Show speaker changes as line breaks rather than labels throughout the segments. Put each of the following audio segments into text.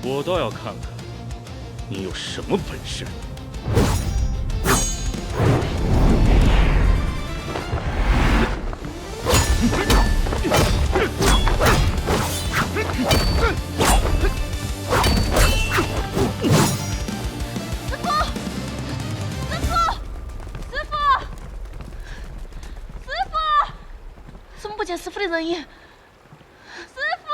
我倒要看看你有什么本事。
怎么不见师傅的人影？师傅！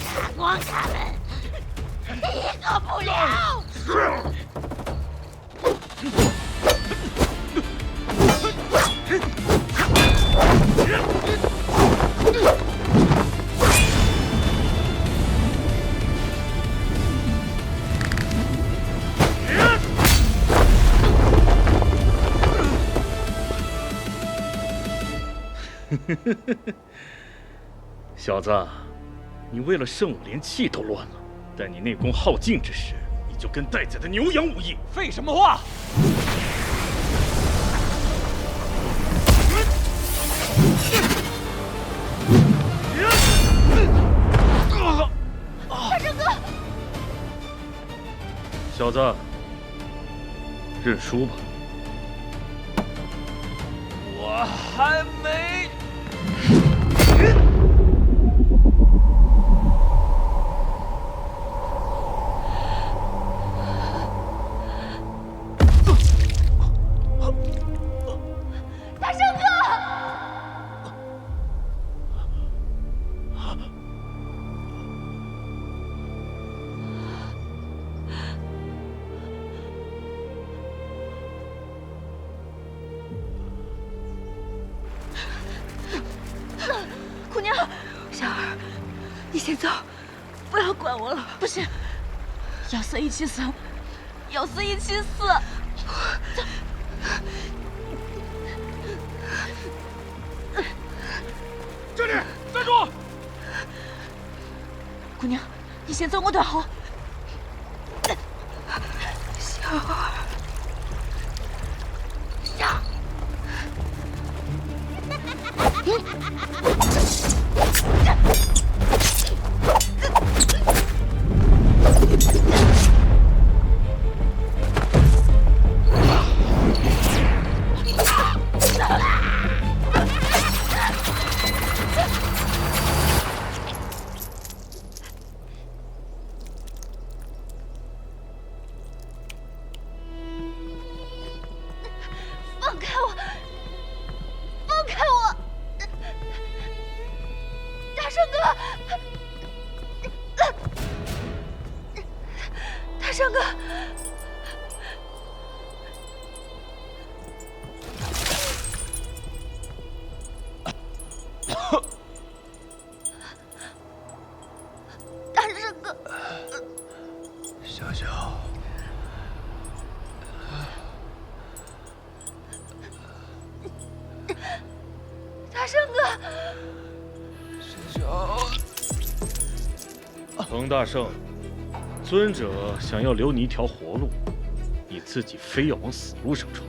打光他们，一个不留！
小子，你为了胜我连气都乱了。待你内功耗尽之时，你就跟待宰的牛羊无异。
废什么话！
大圣哥，
小子，认输吧。
我还没。
大圣哥！姑娘，小儿，你先走，不要管我了。不行，要生一起生，要死一起死。走。
这里，站住！
姑娘，你先走我断后。小儿，上。放开我！放开我！大圣哥！大圣哥！大圣哥！
小小。
大圣哥！
小小。
彭大圣，尊者想要留你一条活路，你自己非要往死路上闯。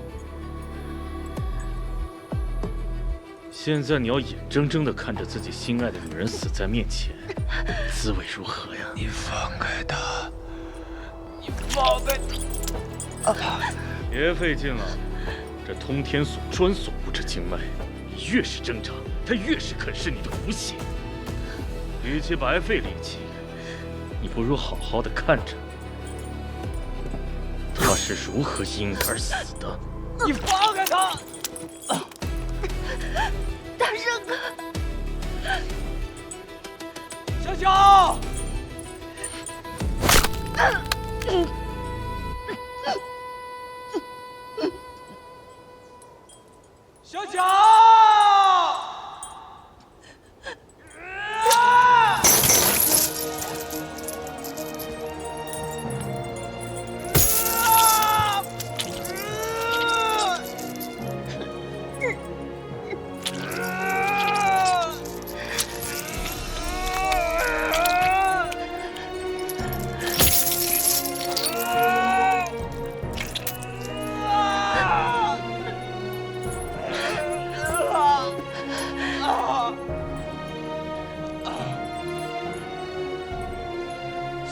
现在你要眼睁睁地看着自己心爱的女人死在面前，滋味如何呀？
你放开他！你放开他！
别费劲了，这通天锁专锁不止经脉，你越是挣扎，它越是啃噬你的骨血。与其白费力气，你不如好好的看着他是如何因而死的。
你放开他！
大圣哥！
小小！小小！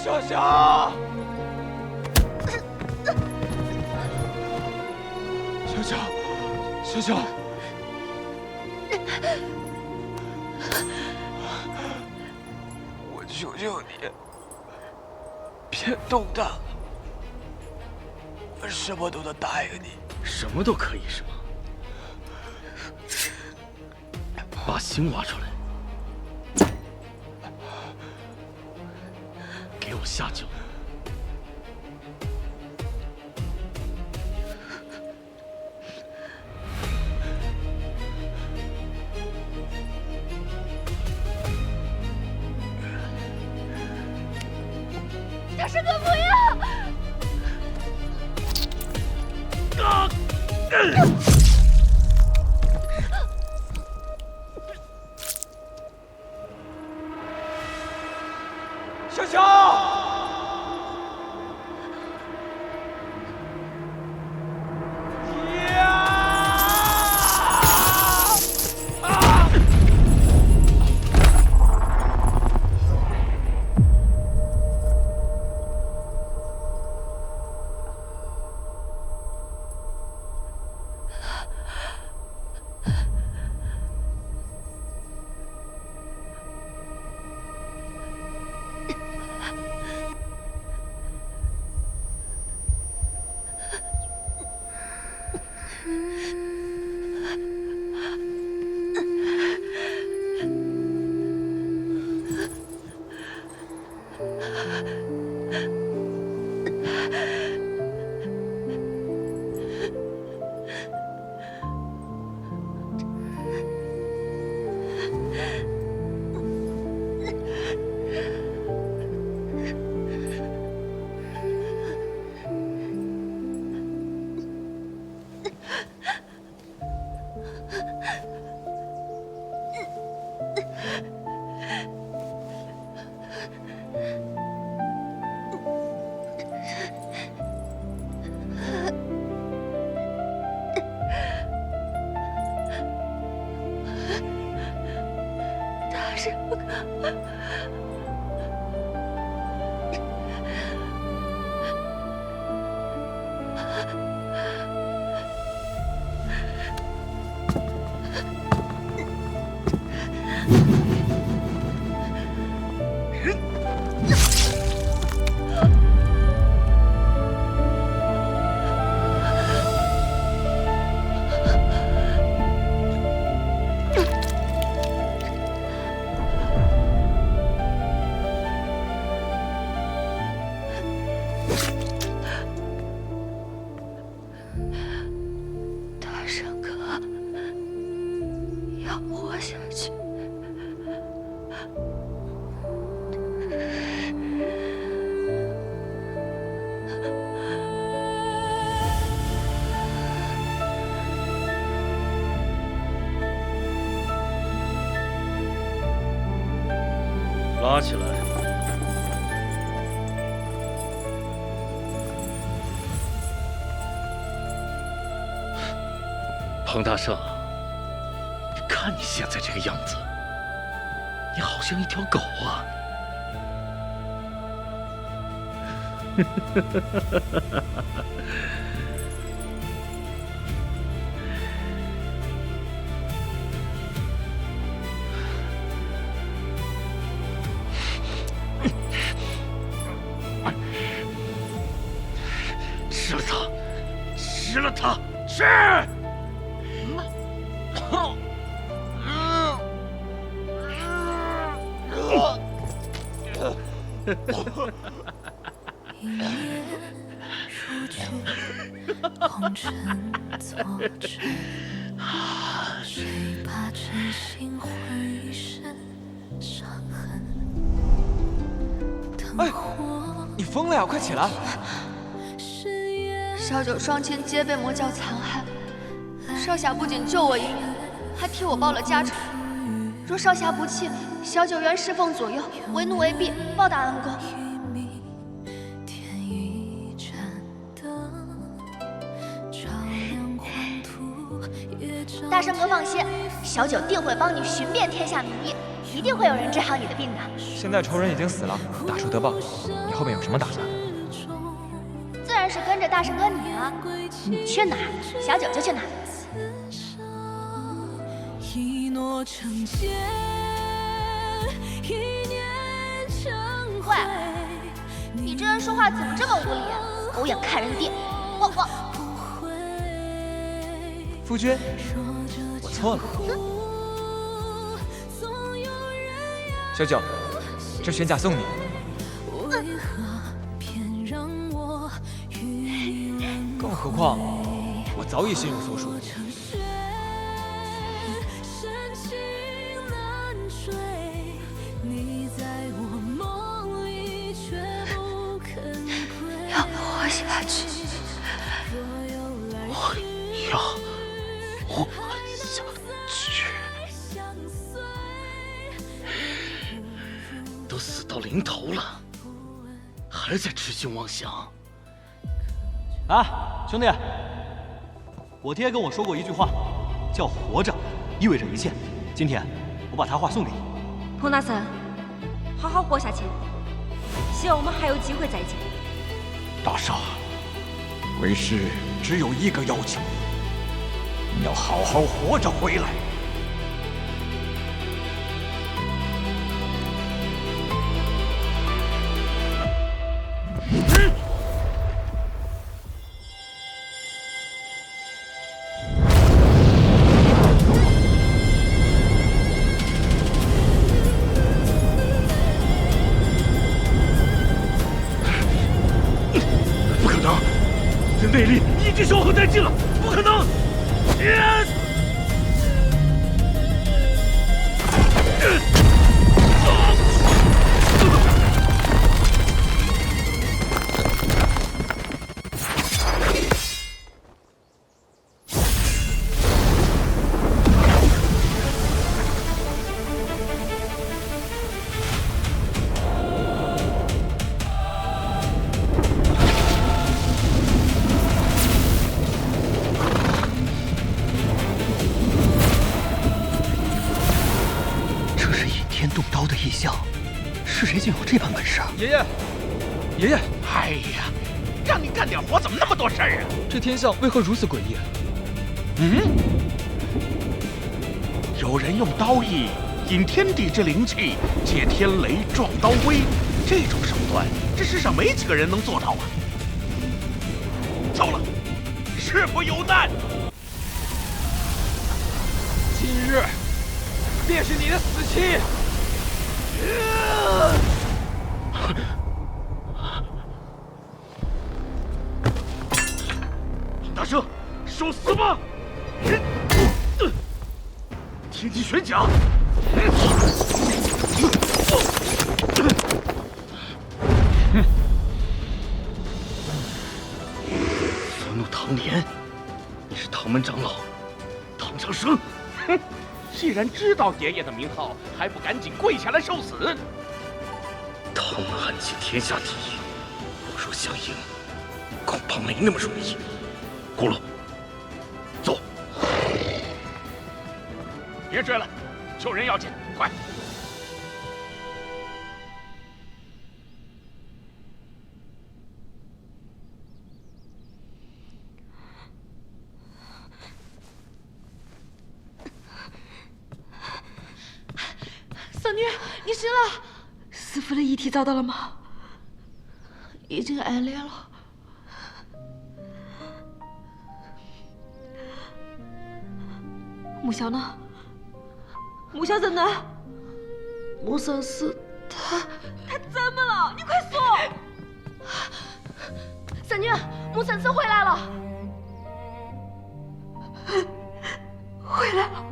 小小，小小，小小，我求求你，别动他，我什么都能答应你。
什么都可以是吗？把心挖出来，给我下酒。
大师哥，不要！
小小。
大师哥。大圣哥，要活下去。
拉起来。彭大圣，看你现在这个样子，你好像一条狗啊！吃了它，吃了它，吃！
一夜如炬，红尘作证，谁把真心回身伤痕？
哎，你疯了呀！快起来！
小九双亲皆被魔教残害，少侠不仅救我一命，还替我报了家仇。若少侠不弃，小九愿侍奉左右，为奴为婢，报答恩公。大圣哥放心，小九定会帮你寻遍天下名医，一定会有人治好你的病的。
现在仇人已经死了，大仇得报，你后面有什么打算？
自然是跟着大圣哥你啊！你去哪，小九就去哪。
一诺成劫，一念成灰。
你这人说话怎么这么无理啊？狗眼看人低！我。
夫君，我错了。小九，这玄甲送你。更何况，我早已心有所属。
要活下去，
我要活下去。都死到临头了，还在痴心妄想。
啊，兄弟，我爹跟我说过一句话，叫活着意味着一切。今天我把他话送给你。
彭大森，好好活下去，希望我们还有机会再见。
大圣，为师只有一个要求，你要好好活着回来。
内力已经消耗殆尽了，不可能！
是谁竟有这般本事啊？
爷爷，爷爷！
哎呀，让你干点活怎么那么多事儿啊？
这天象为何如此诡异？
有人用刀意引天地之灵气，借天雷撞刀威，这种手段，这世上没几个人能做到啊！糟了，师傅有难！
今日便是你的死期！
大圣，受死吧！天机玄甲！佛怒唐莲，你是唐门长老唐长生。
哼！既然知道爷爷的名号，还不赶紧跪下来受死！
唐门暗器天下第一，我若想赢，恐怕没那么容易。咕噜，走！
别追了，救人要紧，快！
嫂女，你醒了！师父的遗体找到了吗？已经暗烈了。木萧呢？木萧在哪？木生死，他怎么了？你快说！嫂女，木生死回来了，回来了。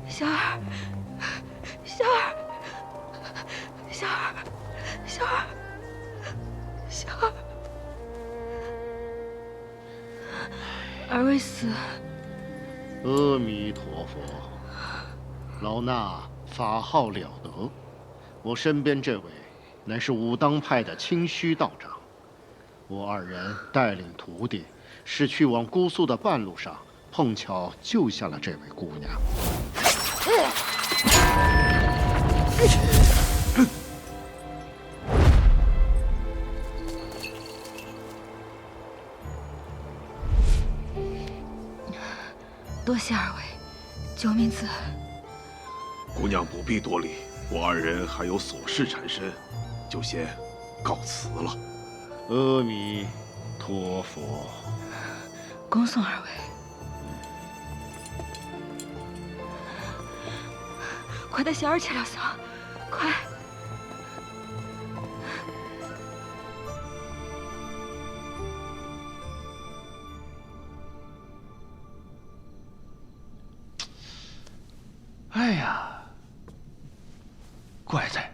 小儿，小儿，小儿，小儿，小儿，二位死。
阿弥陀佛，老衲法号了得。我身边这位乃是武当派的清虚道长。我二人带领徒弟是去往姑苏的半路上碰巧救下了这位姑娘。
多谢二位，救命之恩。
姑娘不必多礼，我二人还有琐事缠身，就先告辞了。
阿弥陀佛。
恭送二位。快带小儿去疗伤，快！
哎呀，怪哉，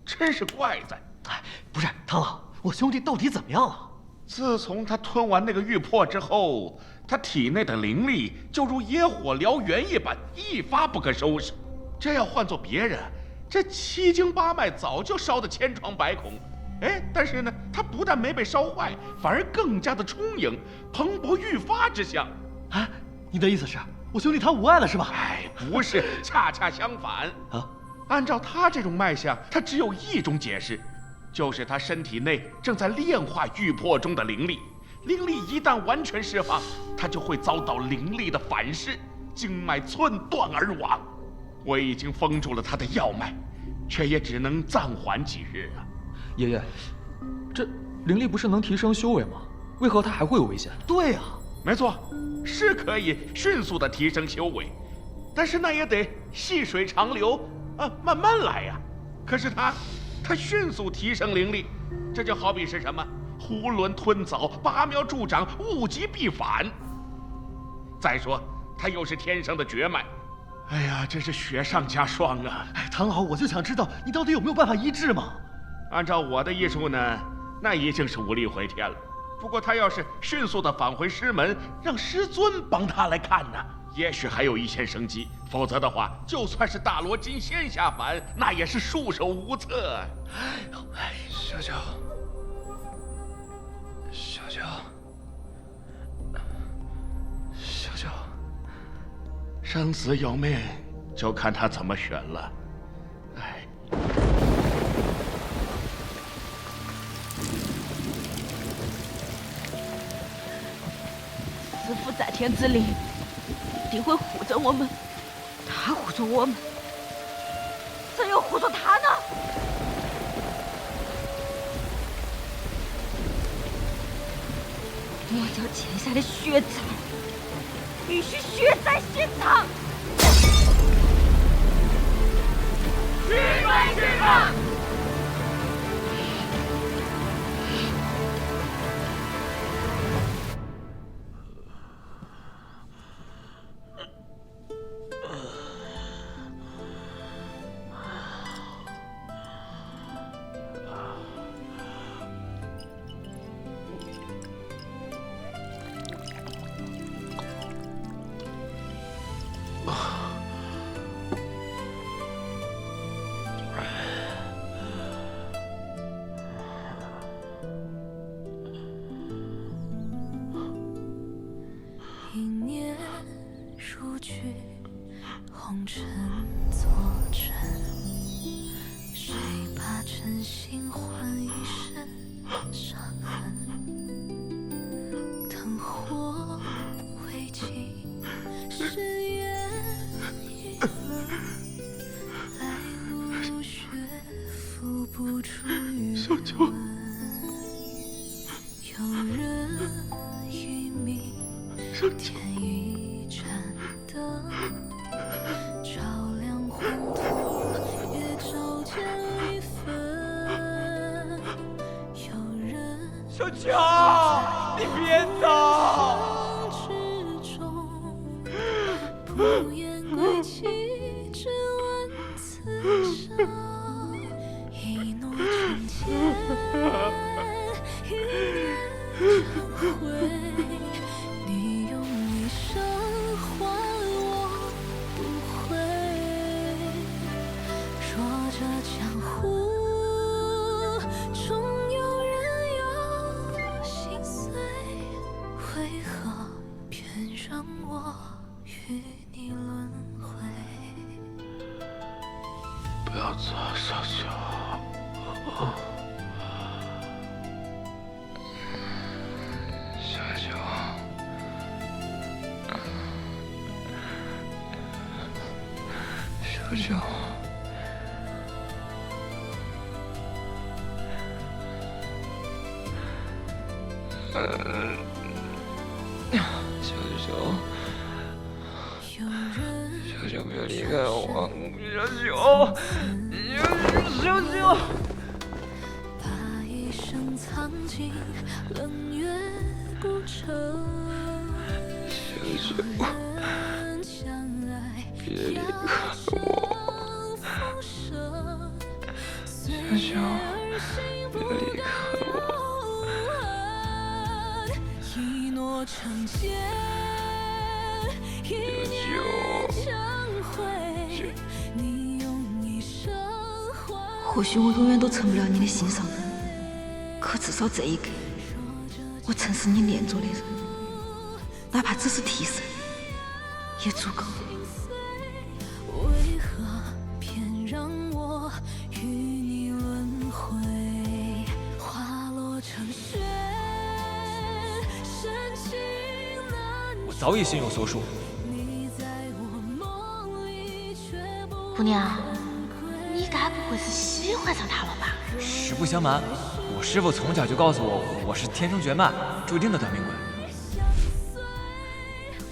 真是怪哉！
哎，不是唐老，我兄弟到底怎么样了？
自从他吞完那个玉魄之后，他体内的灵力就如野火燎原一般，一发不可收拾。这要换做别人，这七经八脉早就烧得千疮百孔。哎，但是呢，他不但没被烧坏，反而更加的充盈，蓬勃愈发之象。
啊，你的意思是我兄弟他无碍了是吧？
哎，不是，恰恰相反
啊！
按照他这种脉象，他只有一种解释，就是他身体内正在炼化玉魄中的灵力。灵力一旦完全释放，他就会遭到灵力的反噬，经脉寸断而亡。我已经封住了他的要脉，却也只能暂缓几日啊。
爷爷，这灵力不是能提升修为吗？为何他还会有危险？
对呀，
没错，是可以迅速的提升修为，但是那也得细水长流啊，慢慢来呀。可是他迅速提升灵力，这就好比是什么？囫囵吞枣，拔苗助长，物极必反。再说他又是天生的绝脉，哎呀，真是雪上加霜啊！
哎，唐老，我就想知道你到底有没有办法医治吗？
按照我的医术呢，那已经是无力回天了。不过他要是迅速的返回师门，让师尊帮他来看呢，也许还有一线生机。否则的话，就算是大罗金仙下凡，那也是束手无策。
哎，小九，小九，小九，
生死有命，就看他怎么选了。哎。
师父在天之灵一定会护着我们，他护着我们，谁又护着他呢？我叫欠下的血债，必须血债血偿！去吧，去吧！
一年如炬，红尘作尘，谁把真心换一身伤痕？灯火未尽，誓言已冷，来路如雪，付不出余温。有人一命。添一盏灯，照亮黄土，也照见离分。有人
小九，你别走！
之中，不言归期，只问此生。一诺成千，一念成灰。江湖终有人有心碎，为何偏让我？
不要走，小九。小九。小九。小九，别离开我！小九，
把一生藏进冷月孤城。
小九，别离开我！小九，别离开我！
一诺成仙，一念成灰。你用一生换。
或许我永远都成不了你的心上人，可至少这一刻，我曾是你恋着的人，哪怕只是替身，也足够。
为何偏让我与你轮回？花落成雪，深情难
我早已心有所属。
你在我梦里却不
姑娘，你该不会是喜欢上他了吧？
实不相瞒，我师父从小就告诉我，我是天生绝脉，注定的短命鬼。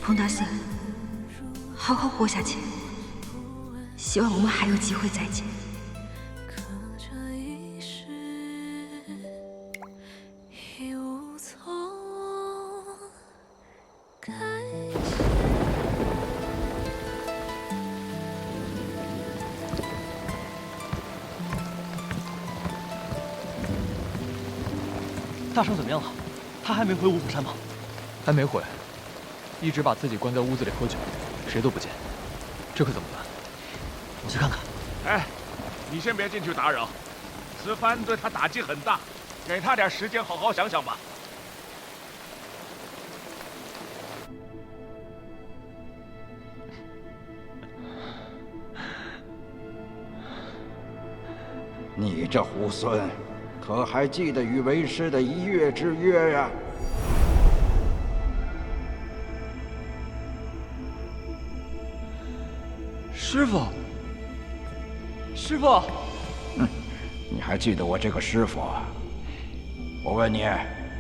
彭大神，好好活下去，希望我们还有机会再见。
可这一世已无从改写。
大圣怎么样了？他还没回五虎山吗？
还没回，一直把自己关在屋子里喝酒，谁都不见，这可怎么办？
我去看看。
哎，你先别进去打扰，此番对他打击很大，给他点时间好好想想吧。
你这猢狲，可还记得与为师的1月之约呀？
师傅，师傅，
你还记得我这个师傅？我问你，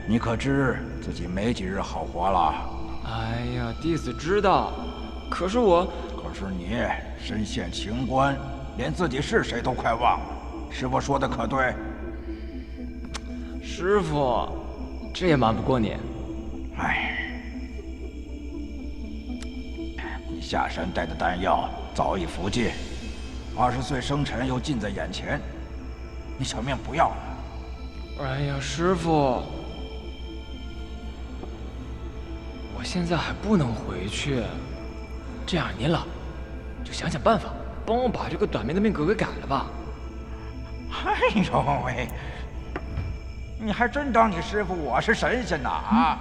你可知自己没几日好活了？
哎呀，弟子知道，可是
你身陷情关，连自己是谁都快忘了。师傅说的可对？
师傅，这也瞒不过你。
哎，你下山带的丹药早已服尽，20岁生辰又近在眼前，你小命不要了。
哎呀，师傅，我现在还不能回去，这样您了，就想想办法，帮我把这个短命的命格给改了吧。
哎呦喂，你还真当你师傅我是神仙呐啊！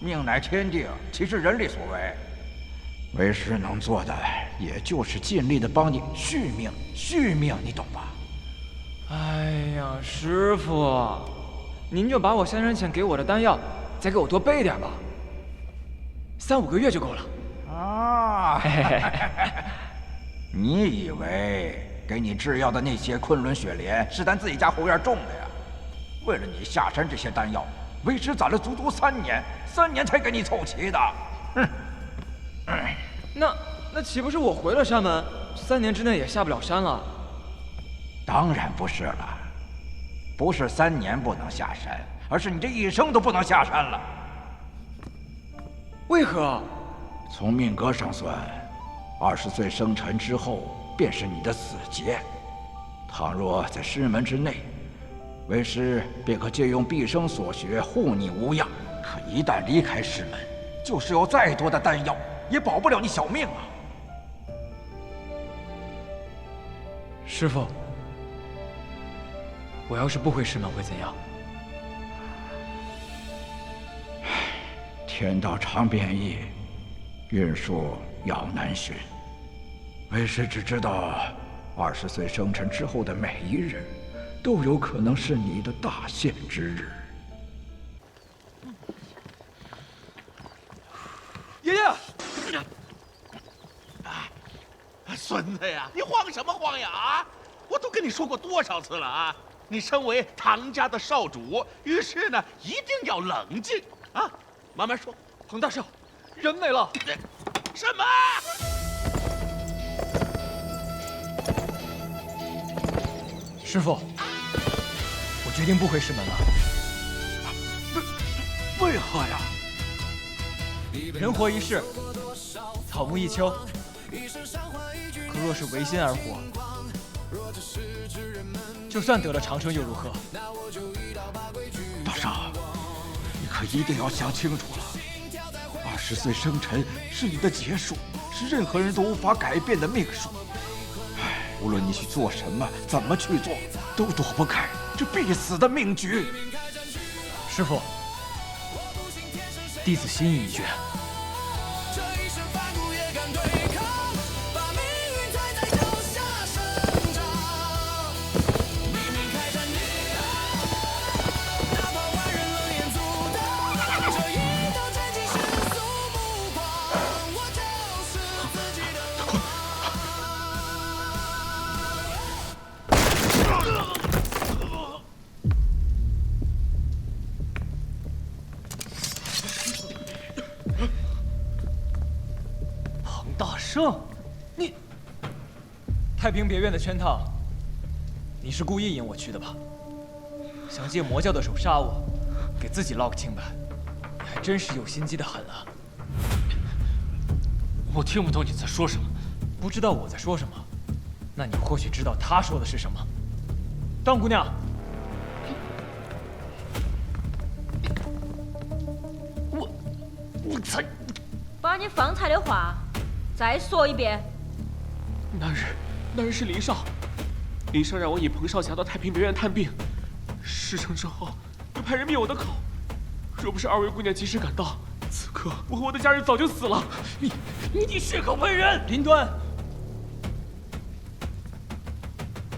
命乃天定，岂是人力所为？为师能做的，也就是尽力的帮你续命，你懂吧？
哎呀，师傅，您就把我下山前给我的丹药，再给我多备点吧，3、5个月就够了。
啊，你以为给你制药的那些昆仑雪莲是咱自己家后院种的呀？为了你下山这些丹药，为师攒了足足3年才给你凑齐的。哼！
那岂不是我回了山门，3年之内也下不了山了？
当然不是了，不是3年不能下山，而是你这一生都不能下山了。
为何？
从命格上算，20岁生辰之后便是你的死劫。倘若在师门之内，为师便可借用毕生所学护你无恙；可一旦离开师门，就是有再多的丹药，也保不了你小命啊！
师傅，我要是不回师门会怎样？
天道常变异，运数杳难寻。为师只知道， 20岁生辰之后的每一日，都有可能是你的大限之日。
爷爷，
孙子呀，你慌什么慌呀？啊！我都跟你说过多少次了啊！你身为唐家的少主，遇事呢一定要冷静啊！慢慢说。
彭大少，人没了。
什么？
师傅，我决定不回师门了。
为何呀？
人活一世，草木一秋。可若是违心而活，就算得了长生又如何？
大少，你可一定要想清楚了。20岁生辰是你的劫数，是任何人都无法改变的命数。无论你去做什么，怎么去做，都躲不开这必死的命局。
师傅，弟子心意已决。
胜，你
太平别院的圈套，你是故意引我去的吧？想借魔教的手杀我，给自己捞个清白，你还真是有心机的很啊！
我听不懂你在说什么。
不知道我在说什么，那你或许知道他说的是什么。张姑娘，
我才
把你方才的话再说一遍。
那日是林少，林少让我引彭少侠到太平别院探病，事成之后又派人灭我的口。若不是二位姑娘及时赶到，此刻我和我的家人早就死了。你血口喷人！
林端，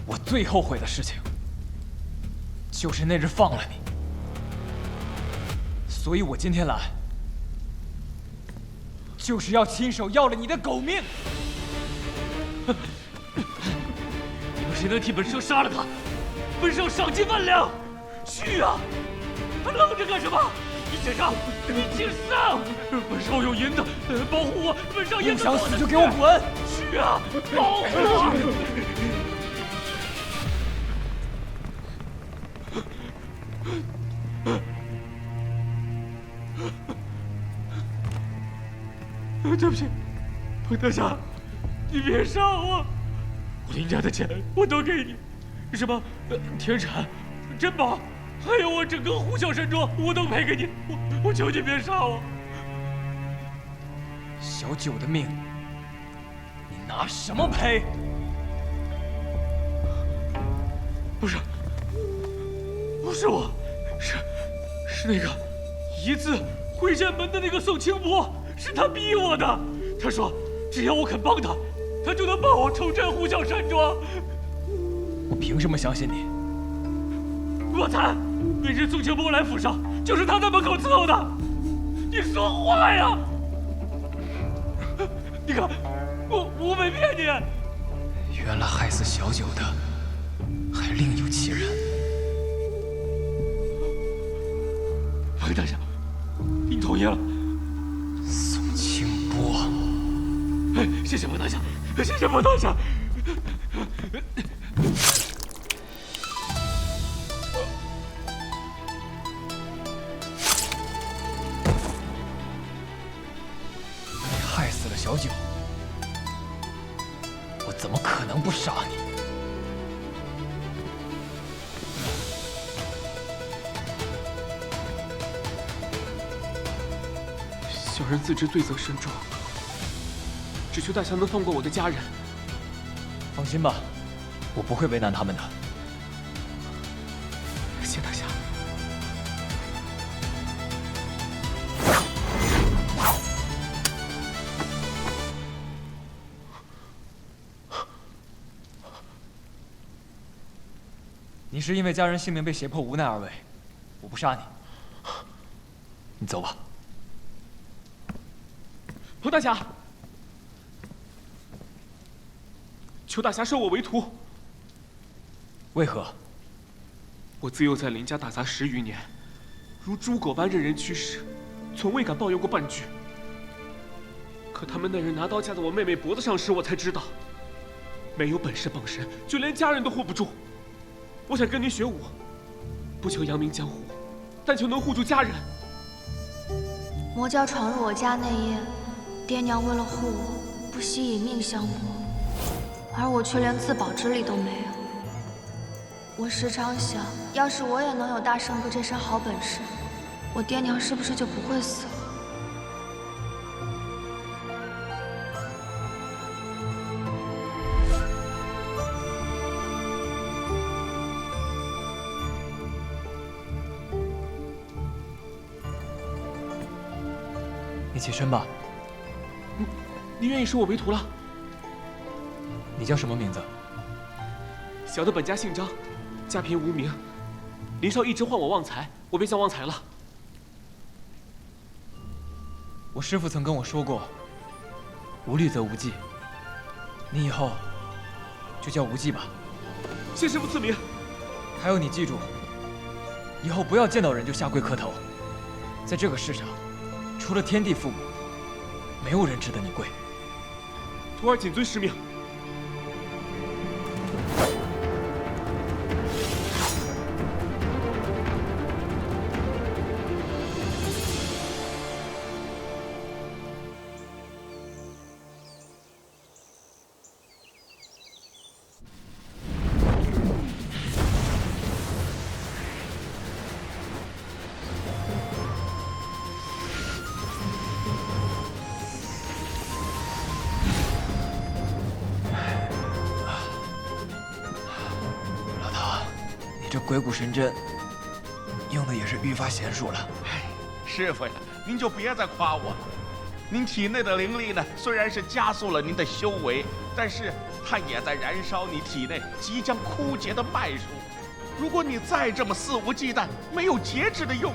我最后悔的事情就是那日放了你，所以我今天来就是要亲手要了你的狗命。
你们谁能替本少杀了他？本少赏金万两。去啊！还愣着干什么？你先上，你请上！本少有银子，保护我。本少也
想死就给我滚！
去啊！保护我！对不起，彭大侠，你别杀我！我林家的钱我都给你，什么田产、珍宝，还有我整个虎啸山庄，我都赔给你。我求你别杀我！
小九的命，你拿什么赔？
不是我，是那个一字会剑门的那个宋清波。是他逼我的，他说只要我肯帮他，他就能帮我重振虎啸山庄。
我凭什么相信你？
我猜，那日宋清波来府上，就是他在门口伺候的。你说话呀！你看，我没骗你。
原来害死小九的还另有其人。
彭大侠，你同意了？
宋清波，
谢谢彭大侠，谢谢彭大侠。
你害死了小九，我怎么可能不杀你？
小人自知罪责深重，只求大侠能放过我的家人。
放心吧，我不会为难他们的。
谢大侠。
你是因为家人性命被胁迫无奈而为，我不杀你。你走吧。
彭大侠，求大侠收我为徒。
为何？
我自幼在林家打杂10余年，如猪狗般任人驱使，从未敢抱怨过半句。可他们那人拿刀架在我妹妹脖子上时，我才知道，没有本事傍身，就连家人都护不住。我想跟您学武，不求扬名江湖，但求能护住家人。
魔教闯入我家那夜，爹娘为了护我，不惜以命相搏，而我却连自保之力都没有。我时常想，要是我也能有大圣哥这身好本事，我爹娘是不是就不会死了？
你起身吧。
你愿意收我为徒了？
你叫什么名字？
小的本家姓张，家贫无名。林少一直唤我旺财，我便叫旺财了。
我师父曾跟我说过，无虑则无忌。你以后就叫无忌吧。
谢师父赐名。
还有，你记住，以后不要见到人就下跪磕头。在这个世上，除了天地父母，没有人值得你跪。
徒儿谨遵师命。
这鬼谷神针用的也是愈发娴熟了。
师傅呀，您就别再夸我了。您体内的灵力呢，虽然是加速了您的修为，但是它也在燃烧你体内即将枯竭的脉数。如果你再这么肆无忌惮、没有节制的用，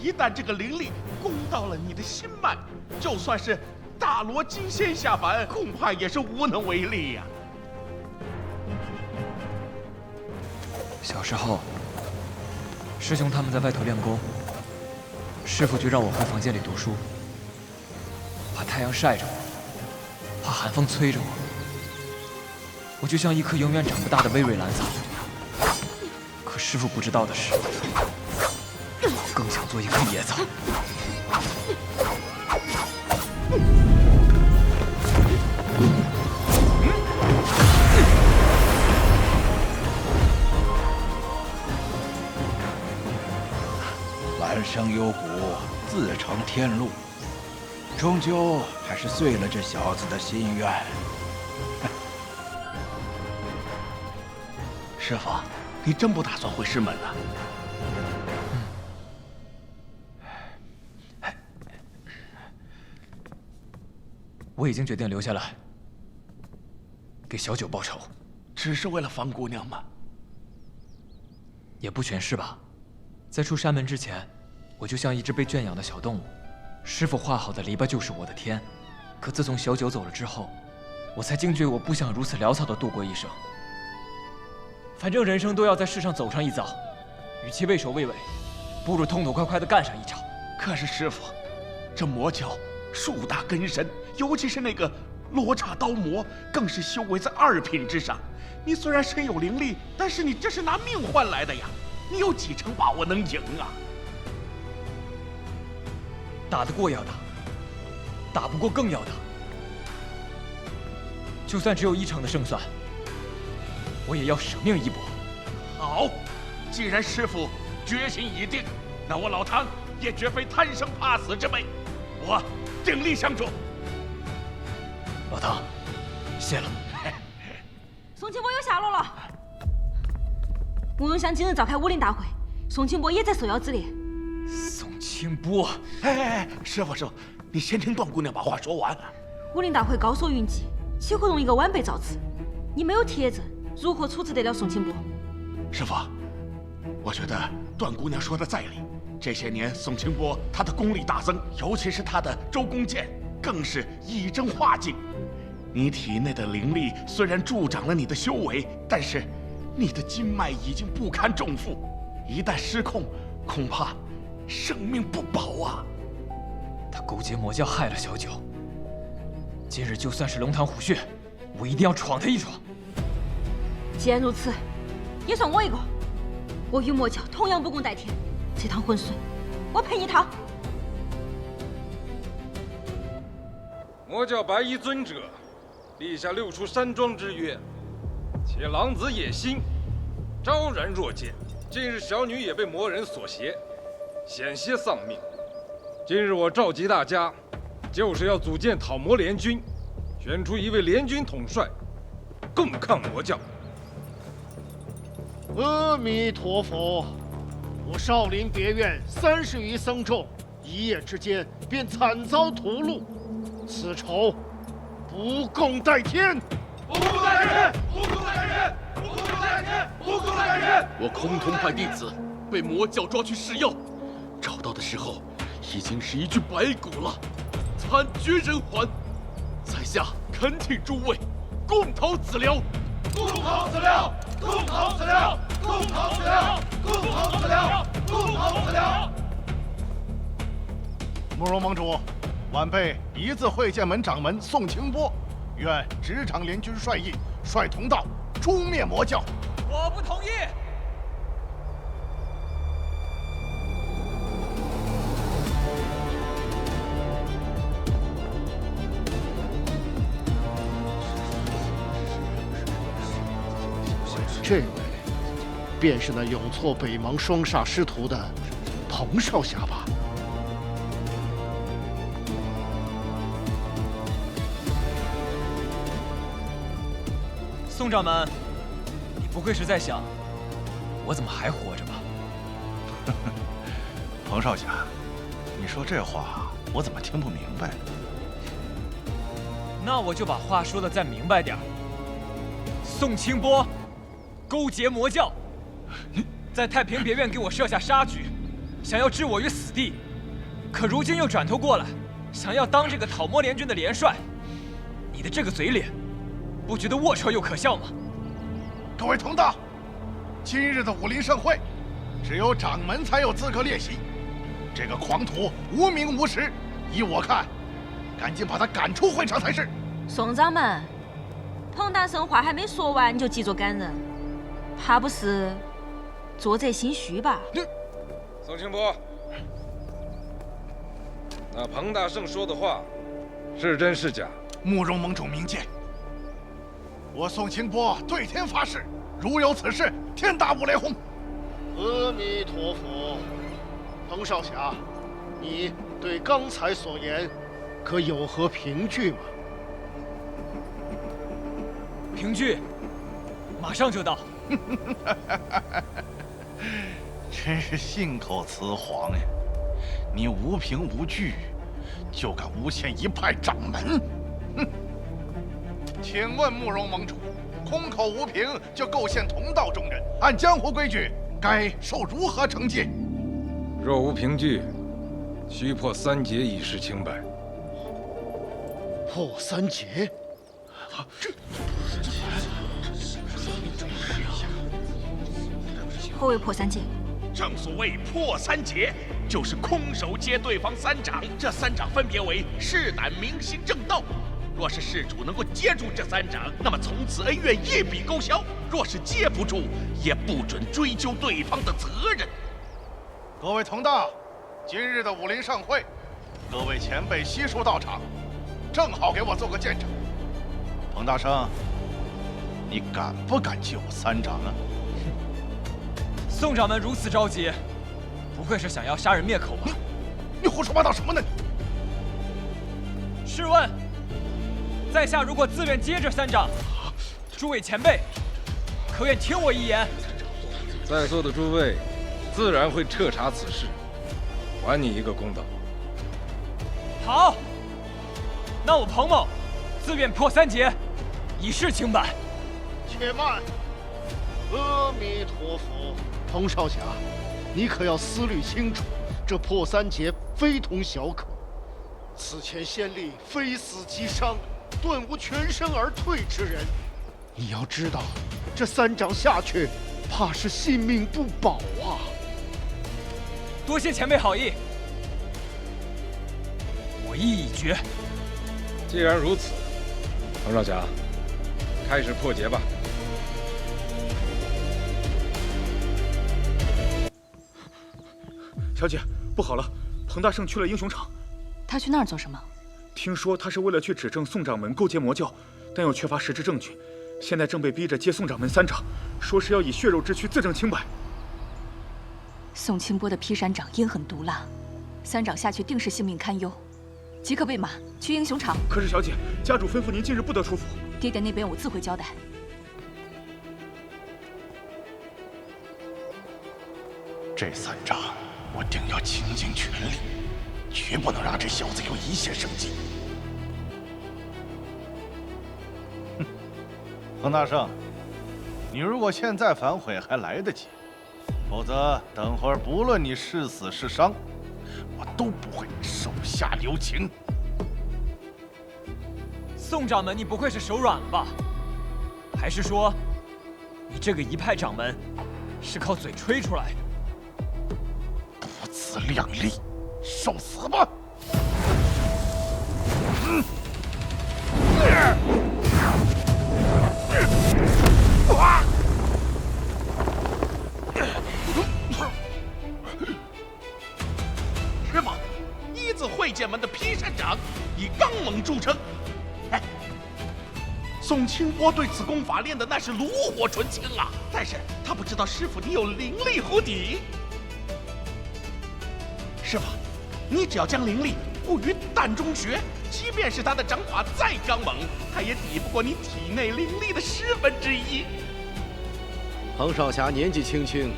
一旦这个灵力攻到了你的心脉，就算是大罗金仙下凡，恐怕也是无能为力呀。
小时候，师兄他们在外头练功，师父就让我回房间里读书，怕太阳晒着我，怕寒风吹着我，我就像一棵永远长不大的葳蕤兰草。可师父不知道的是，我更想做一棵野草。
来生幽谷，自成天路，终究还是遂了这小子的心愿。
师傅，你真不打算回师门了？
我已经决定留下来，给小九报仇。
只是为了方姑娘吗？
也不全是吧。在出山门之前，我就像一只被圈养的小动物，师傅画好的篱笆就是我的天。可自从小九走了之后，我才惊觉我不想如此潦草地度过一生。反正人生都要在世上走上一遭，与其畏首畏尾，不如痛痛快快地干上一场。
可是师傅，这魔教树大根深，尤其是那个罗刹刀魔，更是修为在2品之上。你虽然身有灵力，但是你这是拿命换来的呀！你有几成把握能赢啊？
打得过要打，打不过更要打。就算只有1成的胜算，我也要舍命一搏。
好，既然师傅决心已定，那我老唐也绝非贪生怕死之辈，我鼎力相助。
老唐，谢了。
宋清波有下落了。吴永祥今日召开武林大会，宋清波也在受邀之列。
宋清波，
师傅，你先听段姑娘把话说完。
武林大会高手云集，岂会容一个晚辈造次？你没有铁证，如何处置得了宋清波？
师傅，我觉得段姑娘说的在理。这些年，宋清波他的功力大增，尤其是他的周公剑，更是一针化境。你体内的灵力虽然助长了你的修为，但是你的经脉已经不堪重负，一旦失控，恐怕生命不保啊！
他勾结魔教，害了小九。今日就算是龙潭虎穴，我一定要闯他一闯。
既然如此，也算我一个。我与魔教同样不共戴天，这趟浑水，我陪你趟。
魔教白衣尊者立下6出山庄之约，且狼子野心，昭然若见。近日小女也被魔人所挟，险些丧命。今日我召集大家，就是要组建讨魔联军，选出一位联军统帅，共抗魔教。
阿弥陀佛！我少林别院30余僧众，一夜之间便惨遭屠戮，此仇不共戴天！
不共戴天！不共戴天！不共戴天！不共戴天！我崆峒派弟子被魔教抓去试药，找到的时候已经是一具白骨了，惨绝人寰。在下恳请诸位共讨此寮，共讨此寮，共讨此寮，共讨此寮，共讨此寮，共讨此寮。
慕容盟主，晚辈一字会剑门掌门宋清波，愿执掌联军帅印，率同道诛灭魔教。
我不同意。
这位便是那永挫北邙双煞师徒的彭少侠吧？
宋掌门，你不会是在想，我怎么还活着吧？
彭少侠，你说这话我怎么听不明白呢？
那我就把话说得再明白点儿。宋清波勾结魔教，在太平别院给我设下杀局，想要置我于死地，可如今又转头过来，想要当这个讨魔联军的联帅。你的这个嘴脸，不觉得龌龊又可笑吗？
各位同道，今日的武林盛会，只有掌门才有资格列席。这个狂徒无名无实，依我看，赶紧把他赶出会场才是。
宋掌门，彭大圣话还没说完，你就急着赶人，怕不是做贼心虚吧？
宋清波，那彭大圣说的话，是真是假？
慕容盟主明鉴。我宋清波对天发誓，如有此事，天打五雷轰。
阿弥陀佛，彭少侠，你对刚才所言可有何凭据吗？
凭据，马上就到。
真是信口雌黄呀！你无凭无据，就敢诬陷一派掌门？哼！请问慕容盟主，空口无凭就构陷同道中人，按江湖规矩，该受如何惩戒？
若无凭据，须破3劫以示清白。
破3劫？
何谓破3劫？
正所谓破3劫，就是空手接对方3掌。这3掌分别为势胆、明心、正道。若是事主能够接住这3掌，那么从此恩怨一笔勾销；若是接不住，也不准追究对方的责任。
各位同道，今日的武林盛会，各位前辈悉数到场，正好给我做个见证。彭大圣，你敢不敢接我3掌啊？
宋掌门如此着急，不会是想要杀人灭口吧？
你胡说八道什么呢？
试问，在下如果自愿接这3掌，诸位前辈可愿听我一言？
在座的诸位自然会彻查此事，还你一个公道。
好，那我彭某自愿破3劫，以示清白。
且慢，阿弥陀佛，彭少侠，你可要思虑清楚，这破三劫非同小可。此前先例非死即伤，顿无全身而退之人。你要知道，这3掌下去，怕是性命不保啊！
多谢前辈好意，我意已决。
既然如此，彭少侠，开始破劫吧。
小姐，不好了，彭大圣去了英雄场。
他去那儿做什么？
听说他是为了去指证宋掌门勾结魔教，但又缺乏实质证据，现在正被逼着接宋掌门3掌，说是要以血肉之躯自证清白。
宋清波的劈山掌阴狠毒辣，3掌下去定是性命堪忧，即刻备马去英雄场。
可是小姐，家主吩咐您近日不得出府。
爹爹那边我自会交代。
这3掌我定要倾尽全力，绝不能让这小子有一线生机。哼，彭大圣，你如果现在反悔还来得及，否则等会儿不论你是死是伤，我都不会手下留情。
宋掌门，你不愧是手软了吧？还是说，你这个一派掌门是靠嘴吹出来的？
不自量力，受死吧！
师傅，一字会剑门的劈山掌以刚猛著称。哎，宋清波对此功法练的那是炉火纯青啊！但是他不知道师傅你有灵力护体。师傅，你只要将灵力布于膻中穴，即便是他的掌法再刚猛，他也抵不过你体内灵力的1/10。
彭少侠年纪轻轻，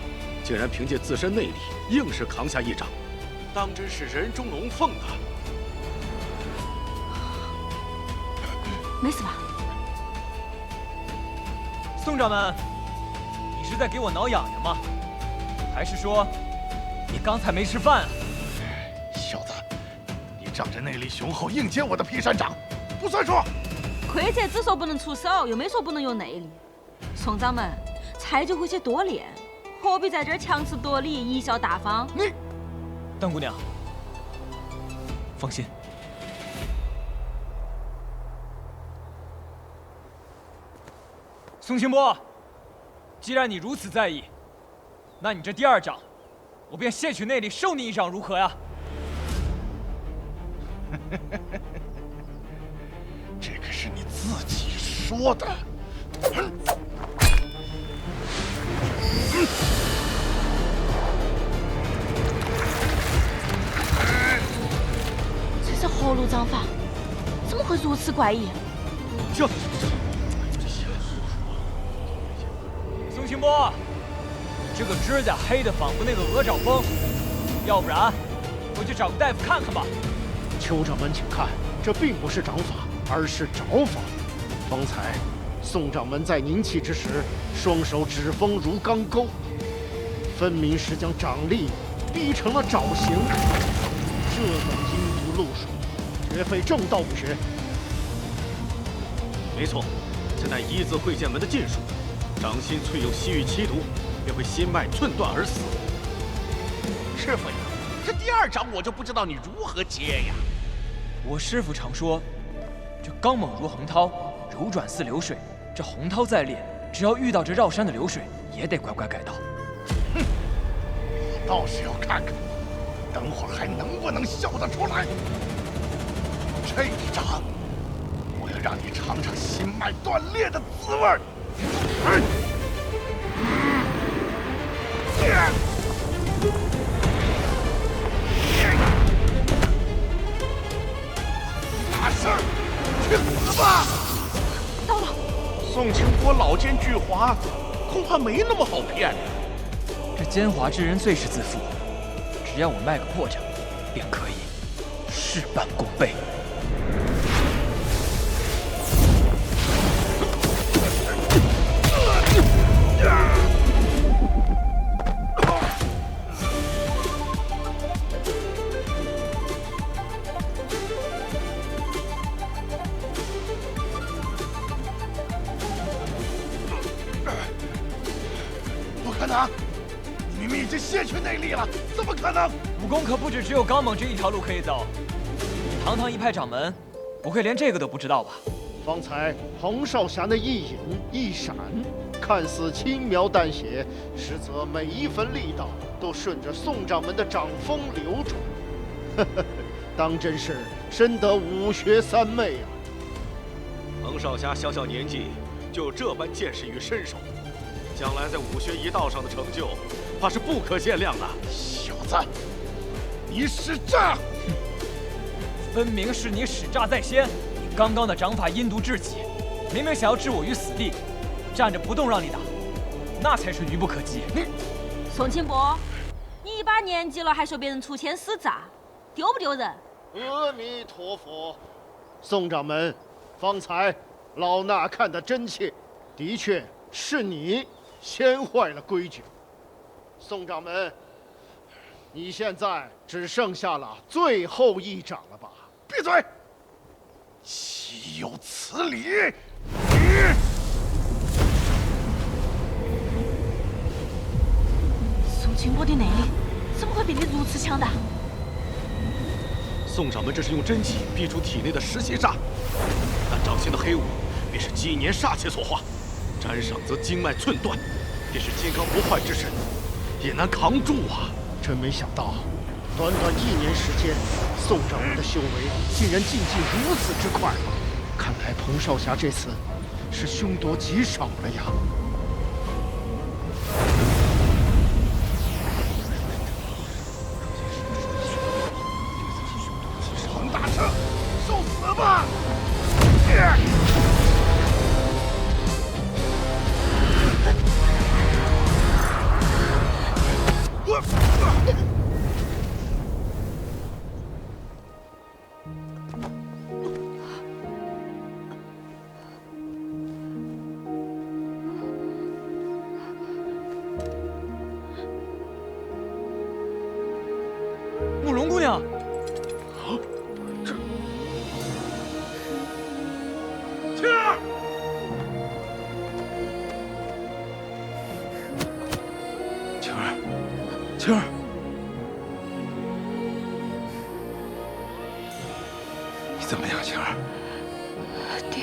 竟然凭借自身内力硬是扛下1掌，当真是人中龙凤啊！
没死吧？
宋掌门，你是在给我挠痒痒吗？还是说，你刚才没吃饭啊？
小子，你仗着内力雄厚硬接我的劈山掌，不算数。
亏姐只说不能出手，又没说不能用内力。宋掌门，菜就会些多练，何必在这儿强词夺理、贻笑大方？
你，
邓姑娘，放心。宋清波，既然你如此在意，那你这第2掌，我便卸取内力受你1掌，如何呀？
这可是你自己说的。
这是何路掌法？怎么会如此怪异？
宋清波，你这个指甲黑的仿佛那个鹅爪风，要不然回去找个大夫看看吧。
邱掌门，请看，这并不是掌法，而是爪法。方才宋掌门在凝气之时，双手指锋如钢钩，分明是将掌力逼成了爪形。这等阴毒路数，绝非正道不学。
没错，这乃一字会剑门的禁术，掌心淬有西域奇毒，便会心脉寸断而死。
师傅呀，这第2掌我就不知道你如何接呀。
我师父常说，这刚猛如洪涛，柔转似流水。这洪涛再烈，只要遇到这绕山的流水，也得乖乖改道。
哼，我倒是要看看，等会儿还能不能笑得出来。这1掌，我要让你尝尝心脉断裂的滋味。大圣，去死吧！
到了。
宋清波老奸巨猾，恐怕没那么好骗。
这奸猾之人最是自负，只要我卖个破绽，便可以事半功倍。
能？你明明已经卸去内力了，怎么可能？
武功可不只有刚猛这一条路可以走。堂堂一派掌门，不会连这个都不知道吧？
方才彭少侠的一隐一闪，看似轻描淡写，实则每一分力道都顺着宋掌门的掌风流转。呵呵，当真是深得武学三昧啊！
彭少侠小小年纪就有这般见识与身手，将来在武学一道上的成就，怕是不可限量的。
小子，你使诈！
分明是你使诈在先！你刚刚的掌法阴毒至极，明明想要置我于死地，站着不动让你打，那才是愚不可及。
宋清波，你一把年纪了还说别人出钱使诈，丢不丢人？
阿弥陀佛，宋掌门，方才老衲看得真切，的确是你先坏了规矩。宋掌门，你现在只剩下了最后一掌了吧？
闭嘴！岂有此理！
宋清波的内力怎么会变得如此强大？
宋掌门这是用真气逼出体内的实邪煞，但掌心的黑雾便是纪年煞气所化，沾上则经脉寸断，便是金刚不坏之身也难扛住啊！
真没想到，短短1年时间，宋掌门的修为竟然进境如此之快。看来彭少侠这次是凶多吉少了呀！
彭大圣，受死吧！
慕容姑娘，
青儿，
青儿，青儿，你怎么样，青儿？
爹，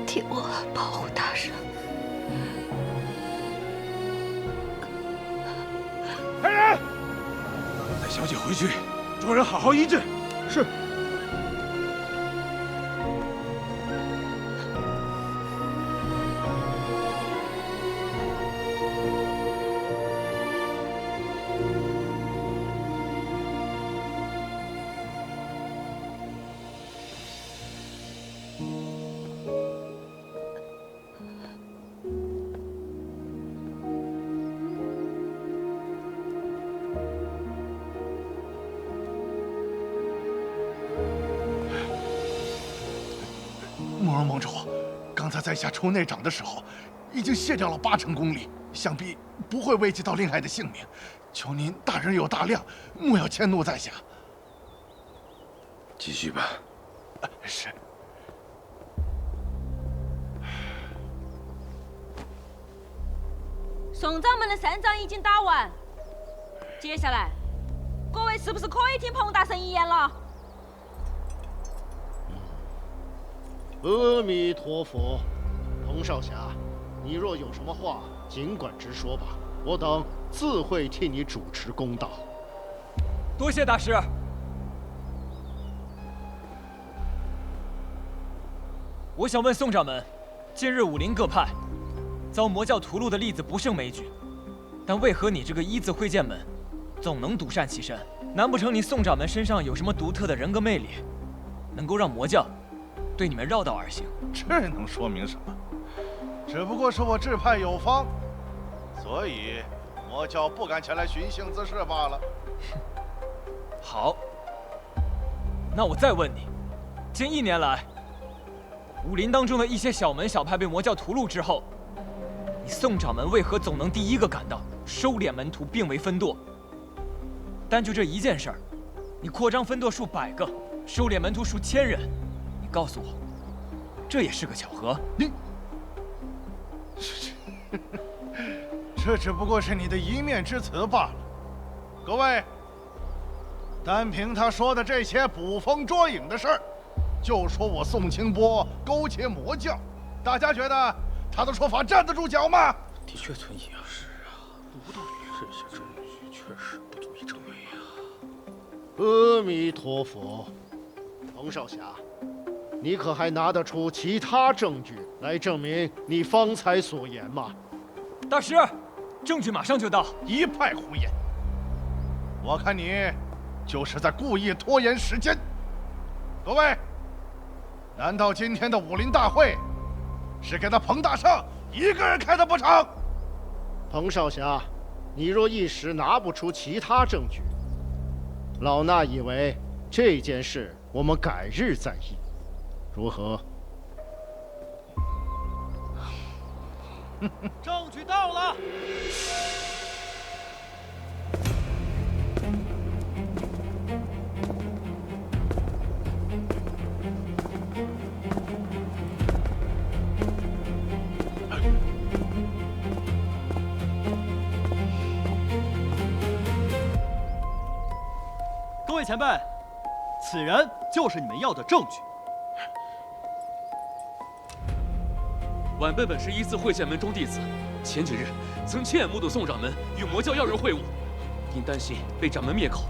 替我保护大圣。
来人，
带小姐回去，着人好好医治。
是。
慕容盟主，刚才在下抽内掌的时候，已经卸掉了80%功力，想必不会危及到令爱的性命。求您大人有大量，莫要迁怒在下。
继续吧。
是。
宋掌门的3掌已经打完，接下来各位是不是可以听彭大圣一言了？
阿弥陀佛，彭少侠，你若有什么话，尽管直说吧，我等自会替你主持公道。
多谢大师。我想问宋掌门，近日武林各派遭魔教屠戮的例子不胜枚举，但为何你这个一字会剑门总能独善其身？难不成你宋掌门身上有什么独特的人格魅力，能够让魔教对你们绕道而行？
这能说明什么？只不过是我志派有方，所以魔教不敢前来寻衅滋事罢了。
好，那我再问你，近1年来，武林当中的一些小门小派被魔教屠戮之后，你宋掌门为何总能第一个赶到，收敛门徒，并为分舵？单就这一件事儿，你扩张分舵数100个，收敛门徒数1000人，你告诉我，这也是个巧合？
这只不过是你的一面之词罢了。各位，单凭他说的这些捕风捉影的事儿，就说我宋清波勾结魔教，大家觉得他的说法站得住脚吗？
的确存疑啊。是啊，无道理，这些证据确实不足以证明啊。
阿弥陀佛，彭少侠，你可还拿得出其他证据来证明你方才所言吗？
大师，证据马上就到。
一派胡言！我看你就是在故意拖延时间。各位，难道今天的武林大会是给他彭大圣一个人开的不成？
彭少侠，你若一时拿不出其他证据，老衲以为这件事我们改日再议，如何？
证据到了。各位前辈，此人就是你们要的证据。
晚辈本是依次会剑门中弟子，前几日曾亲眼目睹宋掌门与魔教要人会晤，因担心被掌门灭口，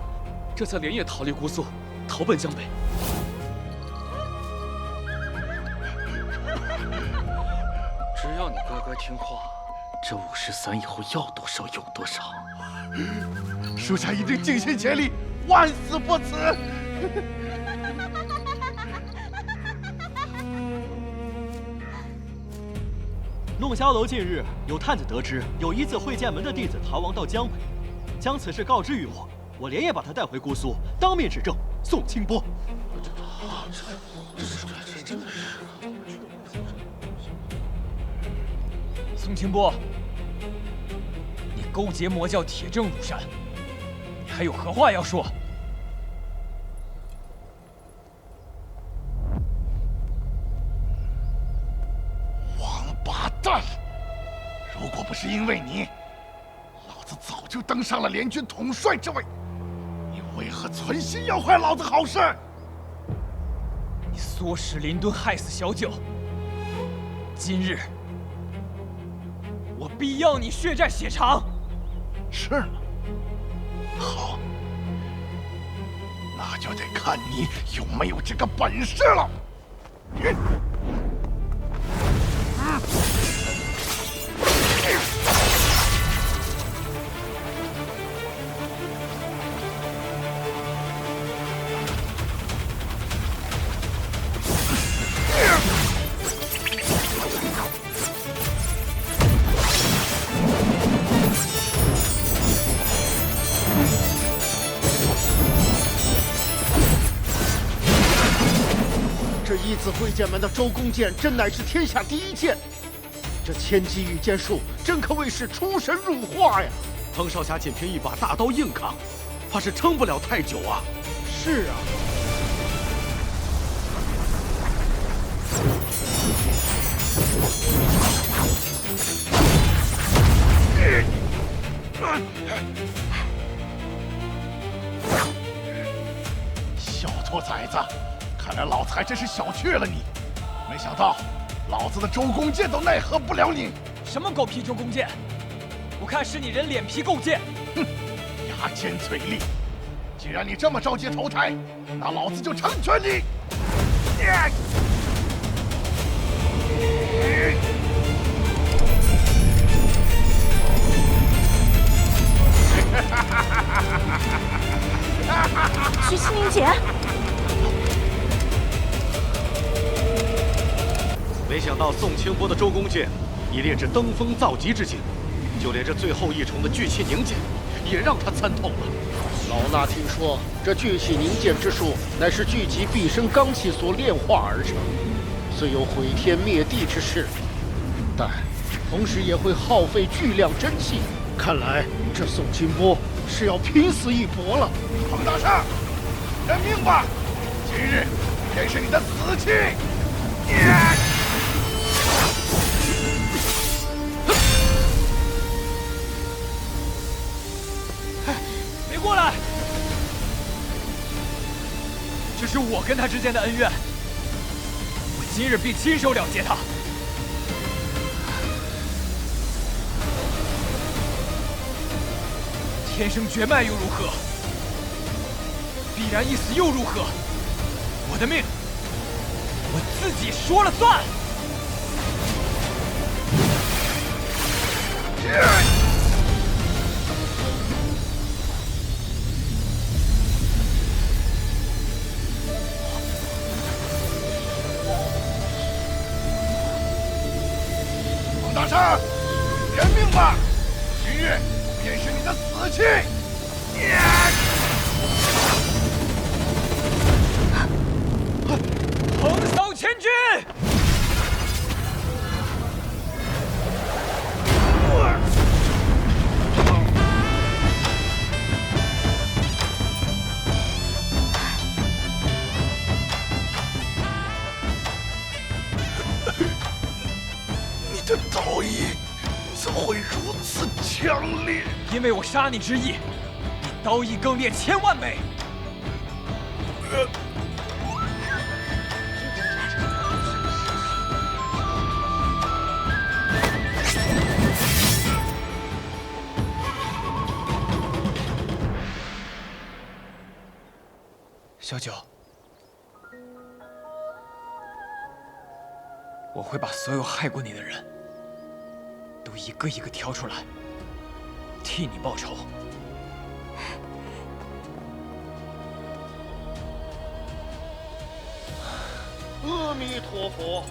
这才连夜逃离姑苏，逃奔江北。
只要你乖乖听话，这53以后要多少有多少。
属下一定尽心竭力，万死不辞。
弄霄楼近日有探子得知，有依次会剑门的弟子逃亡到江北，将此事告知于我，我连夜把他带回姑苏，当面指证宋清波。
宋清波，你勾结魔教，铁证如山，你还有何话要说？
如果不是因为你，老子早就登上了联军统帅之位。你为何存心要坏老子好事？
你唆使林敦害死小九，今日我必要你血债血偿。
是吗？好，那就得看你有没有这个本事了。
这义字会剑门的周公剑，真乃是天下第一剑。这千机御剑术，真可谓是出神入化呀！
彭少侠仅凭一把大刀硬扛，怕是撑不了太久啊。
是啊。
小兔崽子，看来老子还真是小觑了你。没想到，老子的周公剑都奈何不了你。
什么狗屁周公剑？我看是你人脸皮够贱。
哼，牙尖嘴利。既然你这么着急投胎，那老子就成全你。
徐熙宁姐，
没想到宋清波的周公剑已练至登峰造极之境，就连这最后一重的聚气凝剑也让他参透了。
老衲听说，这聚气凝剑之术乃是聚集毕生罡气所炼化而成，虽有毁天灭地之势，但同时也会耗费巨量真气。看来这宋清波是要拼死一搏了。
彭大圣，认命吧！今日便是你的死期！
跟他之间的恩怨，我今日必亲手了结他。天生绝脉又如何？必然一死又如何？我的命，我自己说了算。
王大山，认命吧！今日便是你的死期！
横扫千军！
你的刀意怎会如此强烈？
因为我杀你之意，比刀意更烈千万倍。小九，我会把所有害过你的人都一个一个挑出来，替你报仇。
阿弥陀佛，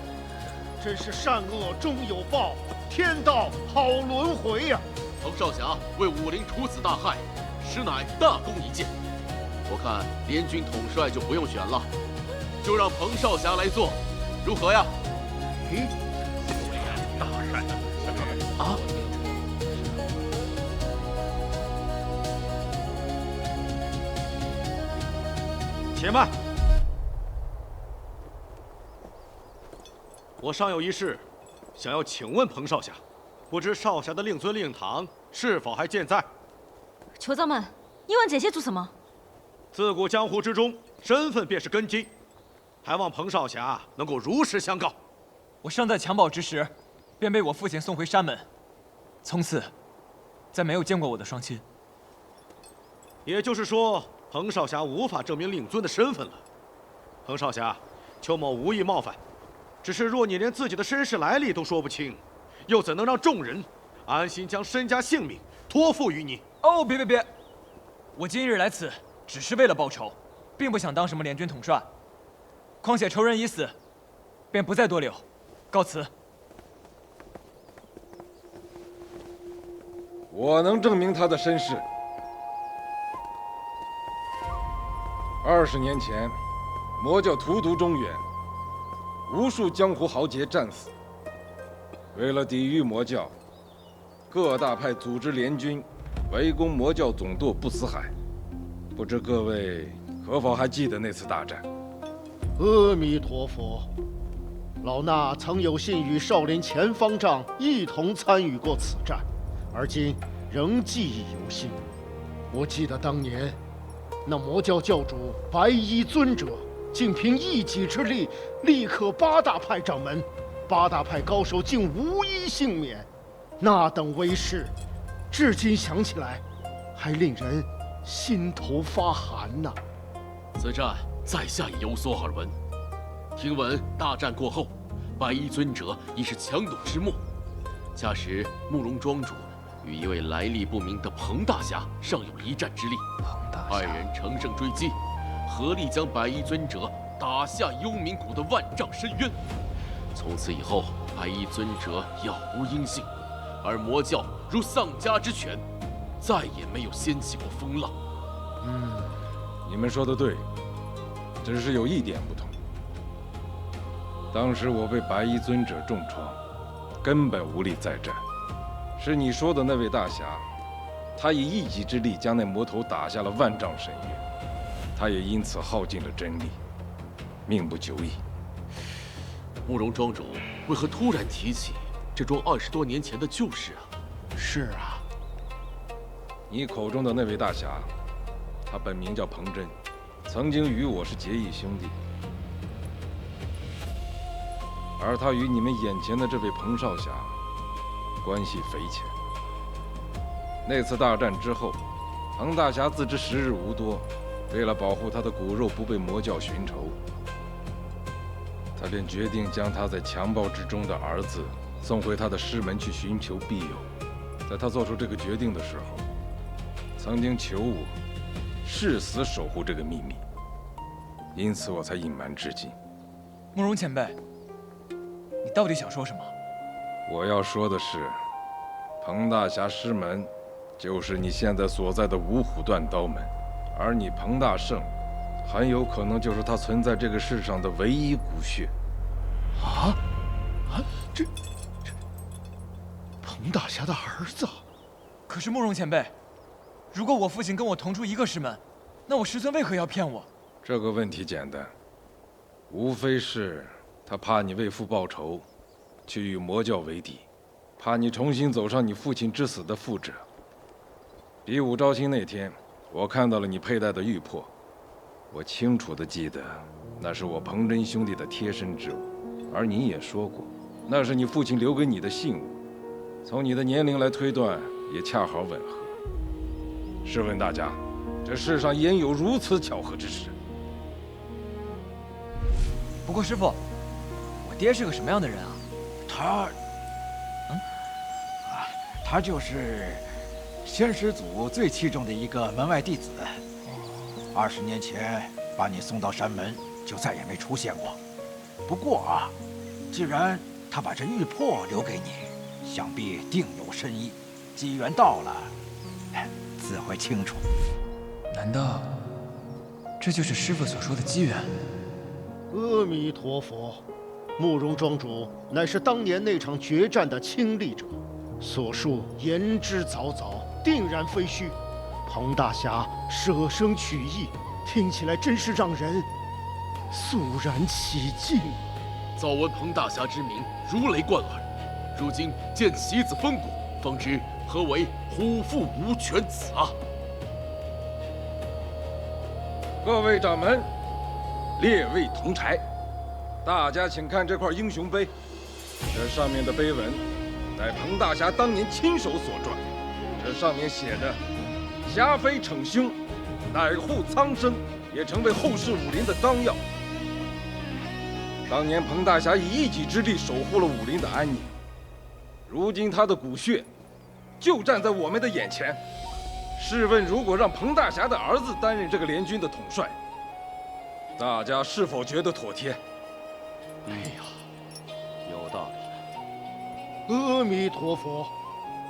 真是善恶终有报，天道好轮回呀！
彭少侠为武林除此大害，实乃大功一件。我看联军统帅就不用选了，就让彭少侠来做，如何呀？
咦，
大善啊！
且慢，我尚有一事，想要请问彭少侠，不知少侠的令尊令堂是否还健在？
酋长们，你问这些做什么？
自古江湖之中，身份便是根基，还望彭少侠能够如实相告。
我尚在襁褓之时，便被我父亲送回山门，从此再没有见过我的双亲。
也就是说，彭少侠无法证明令尊的身份了。彭少侠，邱某无意冒犯，只是若你连自己的身世来历都说不清，又怎能让众人安心将身家性命托付于你？
哦，别！我今日来此，只是为了报仇，并不想当什么联军统帅。况且仇人已死，便不再多留，告辞。
我能证明他的身世。20年前，魔教荼毒中原，无数江湖豪杰战死。为了抵御魔教，各大派组织联军围攻魔教总舵不死海。不知各位可否还记得那次大战？
阿弥陀佛，老衲曾有幸与少林前方丈一同参与过此战，而今仍记忆犹新。我记得当年，那魔教教主白衣尊者竟凭一己之力力克8大派掌门，8大派高手竟无一幸免。那等威势，至今想起来，还令人心头发寒呐。
此战在下已有所耳闻，听闻大战过后，白衣尊者已是强弩之末。恰时慕容庄主与一位来历不明的彭大侠尚有一战之力，二人乘胜追击，合力将白衣尊者打下幽冥谷的万丈深渊。从此以后，白衣尊者杳无音信，而魔教如丧家之犬，再也没有掀起过风浪。
你们说的对，只是有一点不同。当时我被白衣尊者重创，根本无力再战。是你说的那位大侠，他以一己之力将那魔头打下了万丈深渊，他也因此耗尽了真力，命不久矣。
慕容庄主为何突然提起这桩20多年前的旧事啊？
是啊，
你口中的那位大侠，他本名叫彭真，曾经与我是结义兄弟，而他与你们眼前的这位彭少侠关系匪浅。那次大战之后，彭大侠自知时日无多，为了保护他的骨肉不被魔教寻仇，他便决定将他在强暴之中的儿子送回他的师门去寻求庇佑。在他做出这个决定的时候，曾经求我誓死守护这个秘密，因此我才隐瞒至今。
慕容前辈，你到底想说什么？
我要说的是，彭大侠师门就是你现在所在的五虎断刀门，而你彭大圣很有可能就是他存在这个世上的唯一骨血。
这彭大侠的儿子。
可是慕容前辈，如果我父亲跟我同出一个师门，那我师尊为何要骗我？
这个问题简单，无非是他怕你为父报仇，去与魔教为敌，怕你重新走上你父亲之死的覆辙。比武招亲那天，我看到了你佩戴的玉魄，我清楚地记得，那是我彭真兄弟的贴身之物，而你也说过，那是你父亲留给你的信物，从你的年龄来推断，也恰好吻合。试问大家，这世上焉有如此巧合之事？
不过师傅，我爹是个什么样的人啊？
他就是仙师祖最器重的一个门外弟子。20年前把你送到山门，就再也没出现过。不过既然他把这玉魄留给你，想必定有深意。机缘到了，自会清楚。
难道这就是师傅所说的机缘？
阿弥陀佛，慕容庄主乃是当年那场决战的亲历者，所述言之凿凿，定然非虚。彭大侠舍生取义，听起来真是让人肃然起敬。
早闻彭大侠之名，如雷贯耳。如今见喜子封骨，方知何为虎父无犬子啊！
各位掌门，列位同柴，大家请看这块英雄碑，这上面的碑文乃彭大侠当年亲手所撰。这上面写着：“侠非逞凶，乃护苍生”，也成为后世武林的纲要。当年彭大侠以一己之力守护了武林的安宁，如今他的骨血就站在我们的眼前。试问，如果让彭大侠的儿子担任这个联军的统帅，大家是否觉得妥帖？
哎呀，有道理。阿弥陀佛，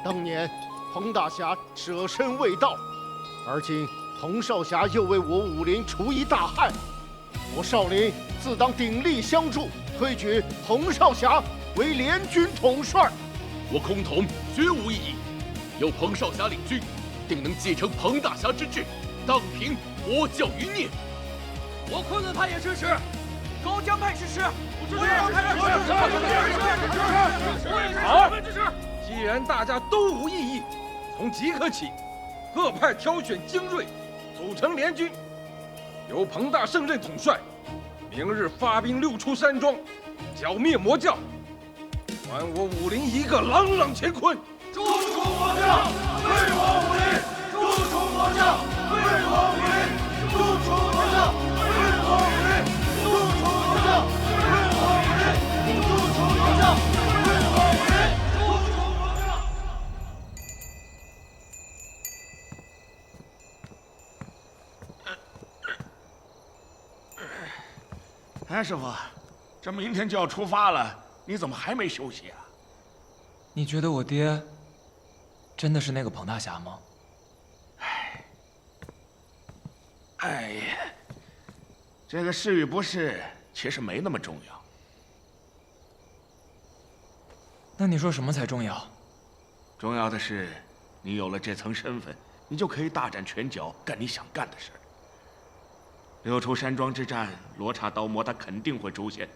当年彭大侠舍身未到，而今彭少侠又为我武林除一大害，我少林自当鼎力相助，推举彭少侠为联军统帅。
我空统绝无异议，有彭少侠领军，定能继承彭大侠之志，荡平魔教余孽。
我昆仑派也支持，高江派支持，
我好，既然大家都无异议，从即刻起，各派挑选精锐，组成联军，由彭大胜任统帅。明日发兵6出山庄，剿灭魔教，还我武林一个朗朗乾坤。
诛除魔教，为我武林；诛除魔教，为我武林；诛除魔教，为我武林；诛除魔教，为我武林；诛除魔教，为我武林；诛除魔教。
哎，师傅，这明天就要出发了，你怎么还没休息啊？
你觉得我爹真的是那个彭大侠吗？
哎呀，这个是与不是，其实没那么重要。
那你说什么才重要？
重要的是，你有了这层身份，你就可以大展拳脚，干你想干的事儿。6出山庄之战，罗刹刀魔他肯定会出现，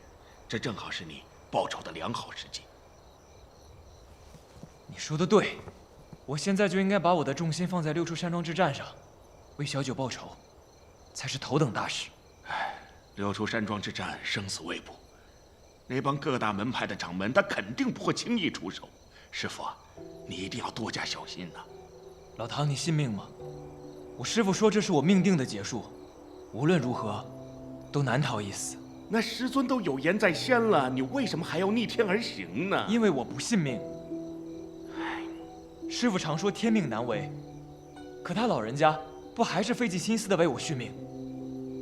这正好是你报仇的良好时机。
你说的对，我现在就应该把我的重心放在6出山庄之战上，为小九报仇。才是头等大事。
六出山庄之战生死未卜，那帮各大门派的掌门，他肯定不会轻易出手。师傅，你一定要多加小心呐！
老唐，你信命吗？我师父说这是我命定的结束，无论如何，都难逃一死。
那师尊都有言在先了，你为什么还要逆天而行呢？
因为我不信命。师父常说天命难违，可他老人家不还是费尽心思的为我续命？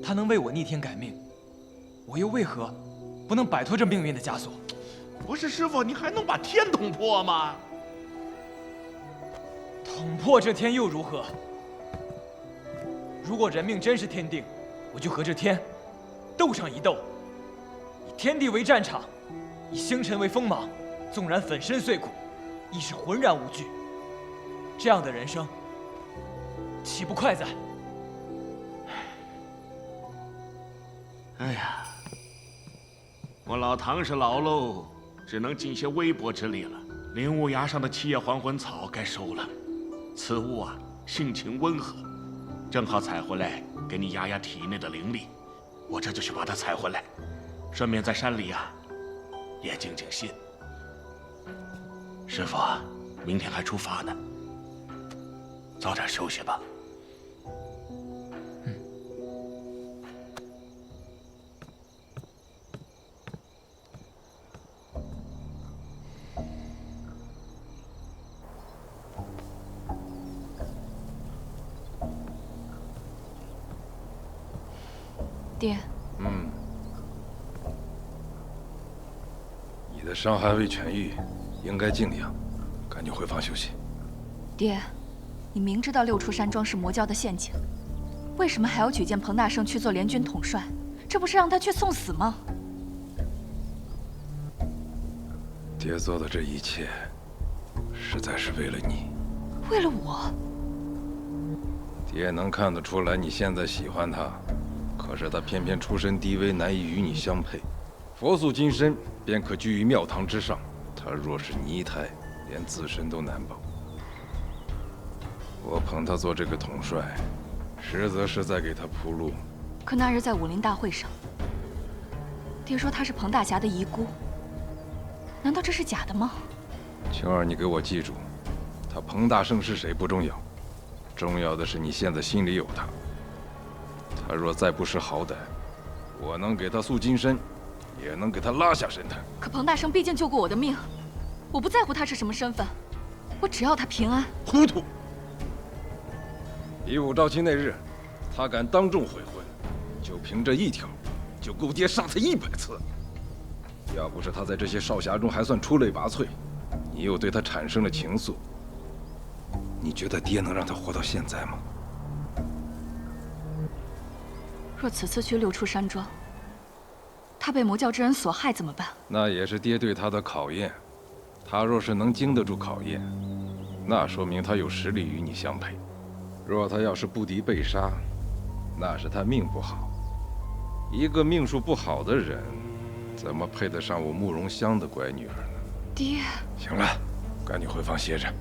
他能为我逆天改命，我又为何不能摆脱这命运的枷锁？
不是师傅，你还能把天捅破吗？
捅破这天又如何？如果人命真是天定，我就和这天斗上一斗，以天地为战场，以星辰为锋芒，纵然粉身碎骨，亦是浑然无惧。这样的人生，岂不快哉？
哎呀，我老唐是老喽，只能尽些微薄之力了。灵雾崖上的七叶还魂草该收了，此物啊，性情温和，正好采回来给你压压体内的灵力。我这就去把它采回来，顺便在山里啊也静静心。师傅，明天还出发呢，早点休息吧。
爹，
你的伤还未痊愈，应该静养，赶紧回房休息。
爹，你明知道六出山庄是魔教的陷阱，为什么还要举荐彭大圣去做联军统帅？这不是让他去送死吗？
爹做的这一切，实在是为了你。
为了我？
爹能看得出来你现在喜欢他。可是他偏偏出身低微，难以与你相配。佛素金身便可居于庙堂之上，他若是泥胎，连自身都难保。我捧他做这个统帅，实则是在给他铺路。
可那日在武林大会上，爹说她是彭大侠的遗孤，难道这是假的吗？
晴儿，你给我记住，他彭大圣是谁不重要，重要的是你现在心里有他。他若再不识好歹，我能给他塑金身，也能给他拉下神坛。
可彭大圣毕竟救过我的命，我不在乎他是什么身份，我只要他平安。
糊涂！比武招亲那日，他敢当众悔婚，就凭这一条，就够爹杀他100次。要不是他在这些少侠中还算出类拔萃，你又对他产生了情愫，你觉得爹能让他活到现在吗？
若此次去六出山庄，他被魔教之人所害怎么办？
那也是爹对他的考验。他若是能经得住考验，那说明他有实力与你相配。若他要是不敌被杀，那是他命不好。一个命数不好的人，怎么配得上我慕容香的乖女儿呢？
爹，
行了，赶紧回房歇着。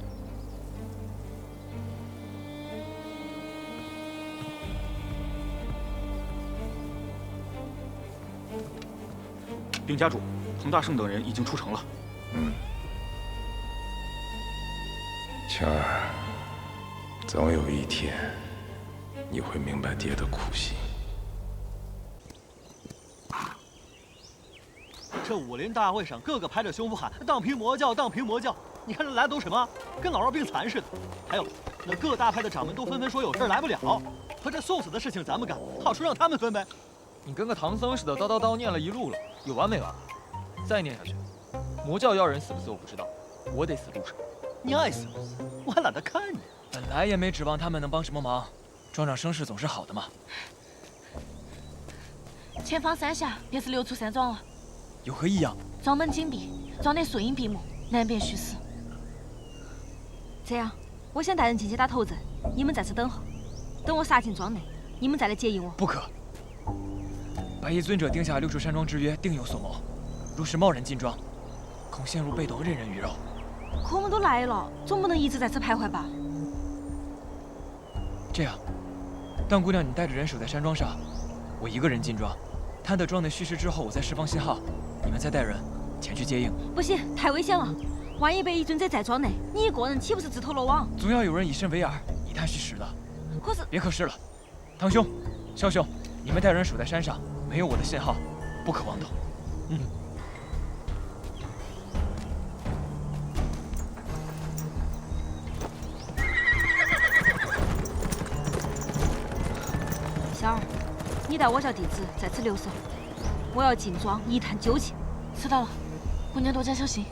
禀家主，彭大圣等人已经出城了。
晴儿，总有一天，你会明白爹的苦心。
这武林大会上，个个拍着胸脯喊“荡平魔教，荡平魔教”，你看这来的都什么？跟老弱病残似的。还有，那各大派的掌门都纷纷说有事来不了，可这送死的事情咱们干，好处让他们分呗。
你跟个唐僧似的，叨叨叨念了一路了，有完没完？再念下去，魔教要人死不死我不知道，我得死路上。
你爱死不死，我还懒得看你。
本来也没指望他们能帮什么忙，壮壮声势总是好的嘛。
前方3峡便是六出山庄了。
有何异样？
庄门紧闭，庄内水印闭目，难辨虚实。这样，我先带人进去打头阵，你们在此等候，等我杀进庄内，你们再来接应我。
不可。白衣尊者定下六出山庄之约，定有所谋。若是贸然进庄，恐陷入被动，任人鱼肉。
可我们都来了，总不能一直在此徘徊吧？
这样，当姑娘，你带着人守在山庄上，我一个人进庄。探得庄内虚实之后，我再释放信号，你们再带人前去接应。
不行，太危险了，万一被一尊者在庄内，你一个人岂不是自投罗网？
总要有人以身为饵，一探虚实的。
可是，
别可是了，堂兄、萧兄，你们带人守在山上，没有我的信号，不可妄动。
嗯。
小儿，你带我叫弟子在此留守，我要进庄一探究竟。知道了，姑娘多加小心。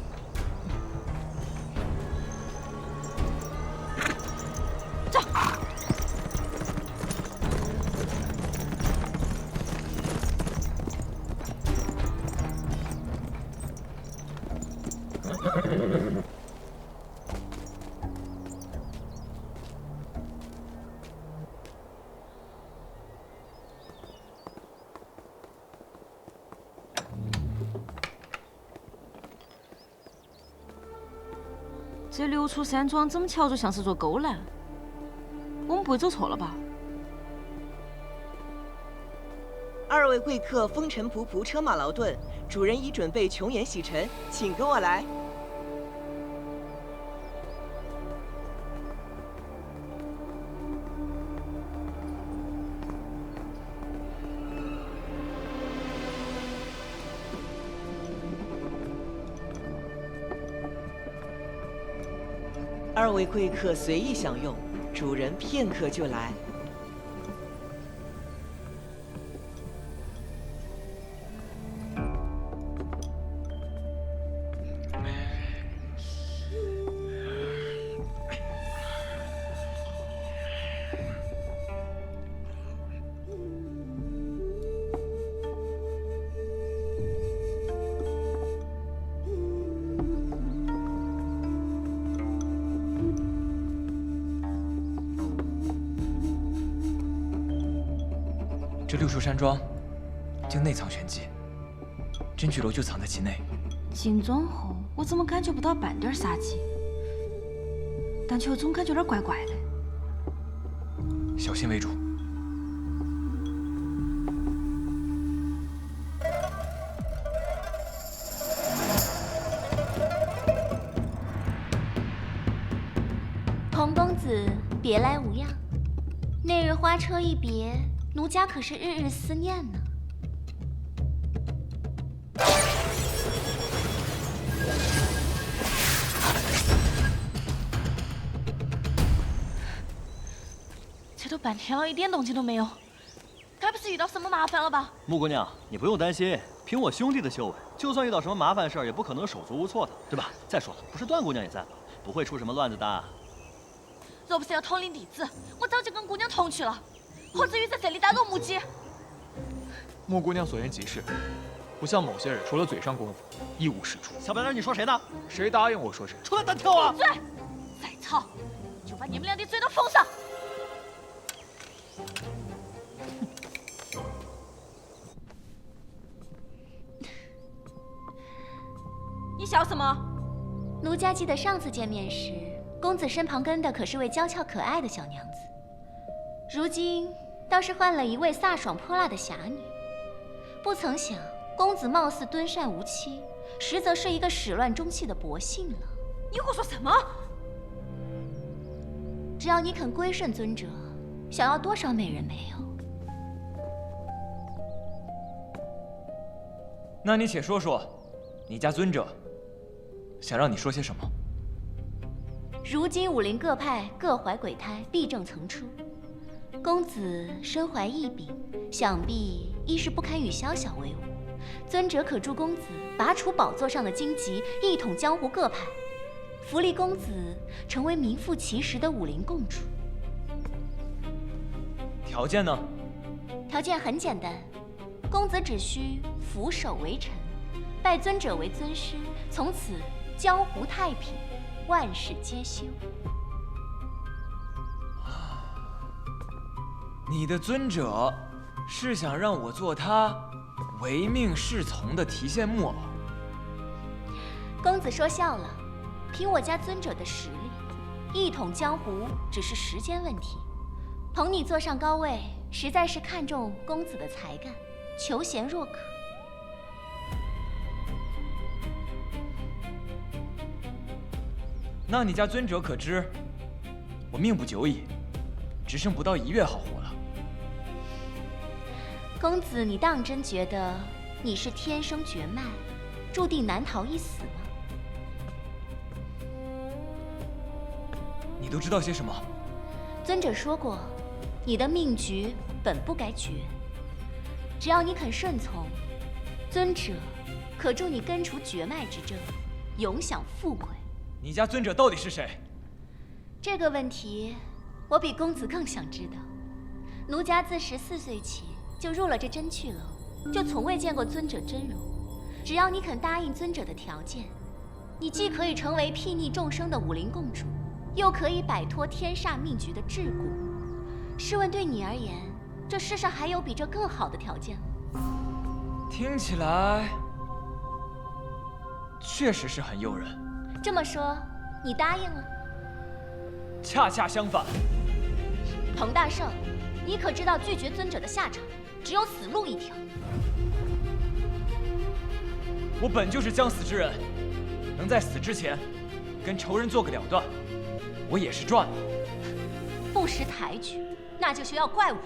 走。这流出山庄怎么瞧着像是座勾栏？我们不会走错了吧？
二位贵客风尘仆仆，车马劳顿，主人已准备琼岩洗尘，请跟我来。二位贵客随意享用，主人片刻就来。
这六处山庄竟内藏玄机，真巨楼就藏在其内。
进庄后，我怎么感觉不到半点杀机？但却总感觉有点怪怪的。
小心为主。
童公子，别来无恙。那日花车一别，奴家可是日日思念呢。
这都半天了，一点动静都没有，该不是遇到什么麻烦了吧？
穆姑娘，你不用担心，凭我兄弟的修为，就算遇到什么麻烦事儿，也不可能手足无措的，对吧？再说了，不是段姑娘也在吗？不会出什么乱子的。
若不是要统领弟子，我早就跟姑娘同去了，何至于在这里打落木屐？
穆姑娘所言极是，不像某些人，除了嘴上功夫，一无是处。
小白脸，你说谁呢？
谁答应我说谁？
出来单挑啊！
闭嘴！再吵，就把你们俩的嘴都封上！你笑什么？
奴家记得上次见面时，公子身旁跟的可是位娇俏可爱的小娘子，如今倒是换了一位飒爽泼辣的侠女。不曾想，公子貌似敦善无欺，实则是一个始乱终弃的薄幸了。
你胡说什么？
只要你肯归顺尊者，想要多少美人没有？
那你且说说，你家尊者想让你说些什么？
如今武林各派各怀鬼胎，弊政层出。公子身怀异禀，想必一是不堪与宵小为伍。尊者可助公子拔除宝座上的荆棘，一统江湖各派，扶立公子成为名副其实的武林共主。
条件呢？
条件很简单，公子只需俯首为臣，拜尊者为尊师，从此江湖太平，万事皆休。
你的尊者是想让我做他唯命是从的提线木偶？
公子说笑了，凭我家尊者的实力，一统江湖只是时间问题。捧你坐上高位，实在是看重公子的才干，求贤若渴。
那你家尊者可知，我命不久矣，只剩不到1月好活了。
公子，你当真觉得你是天生绝脉，注定难逃一死吗？
你都知道些什么？
尊者说过，你的命局本不该绝，只要你肯顺从，尊者可助你根除绝脉之症，永享富贵。
你家尊者到底是谁？
这个问题，我比公子更想知道。奴家自14岁起就入了这真趣楼，就从未见过尊者真容。只要你肯答应尊者的条件，你既可以成为睥睨众生的武林共主，又可以摆脱天煞命局的桎梏。试问对你而言，这世上还有比这更好的条件吗？
听起来确实是很诱人。
这么说，你答应了？
恰恰相反。
彭大圣，你可知道拒绝尊者的下场，只有死路一条。
我本就是将死之人，能在死之前跟仇人做个了断，我也是赚了。
不识抬举，那就是要怪我。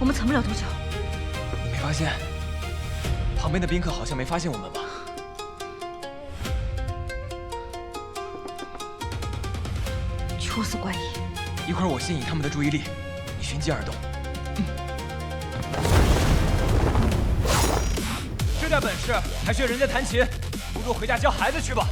我们藏不了多久。
你没发现旁边的宾客好像没发现我们吧？
出此怪异。
一会儿我吸引他们的注意力，你寻机而动。这点本事还学人家弹琴，不如回家教孩子去吧。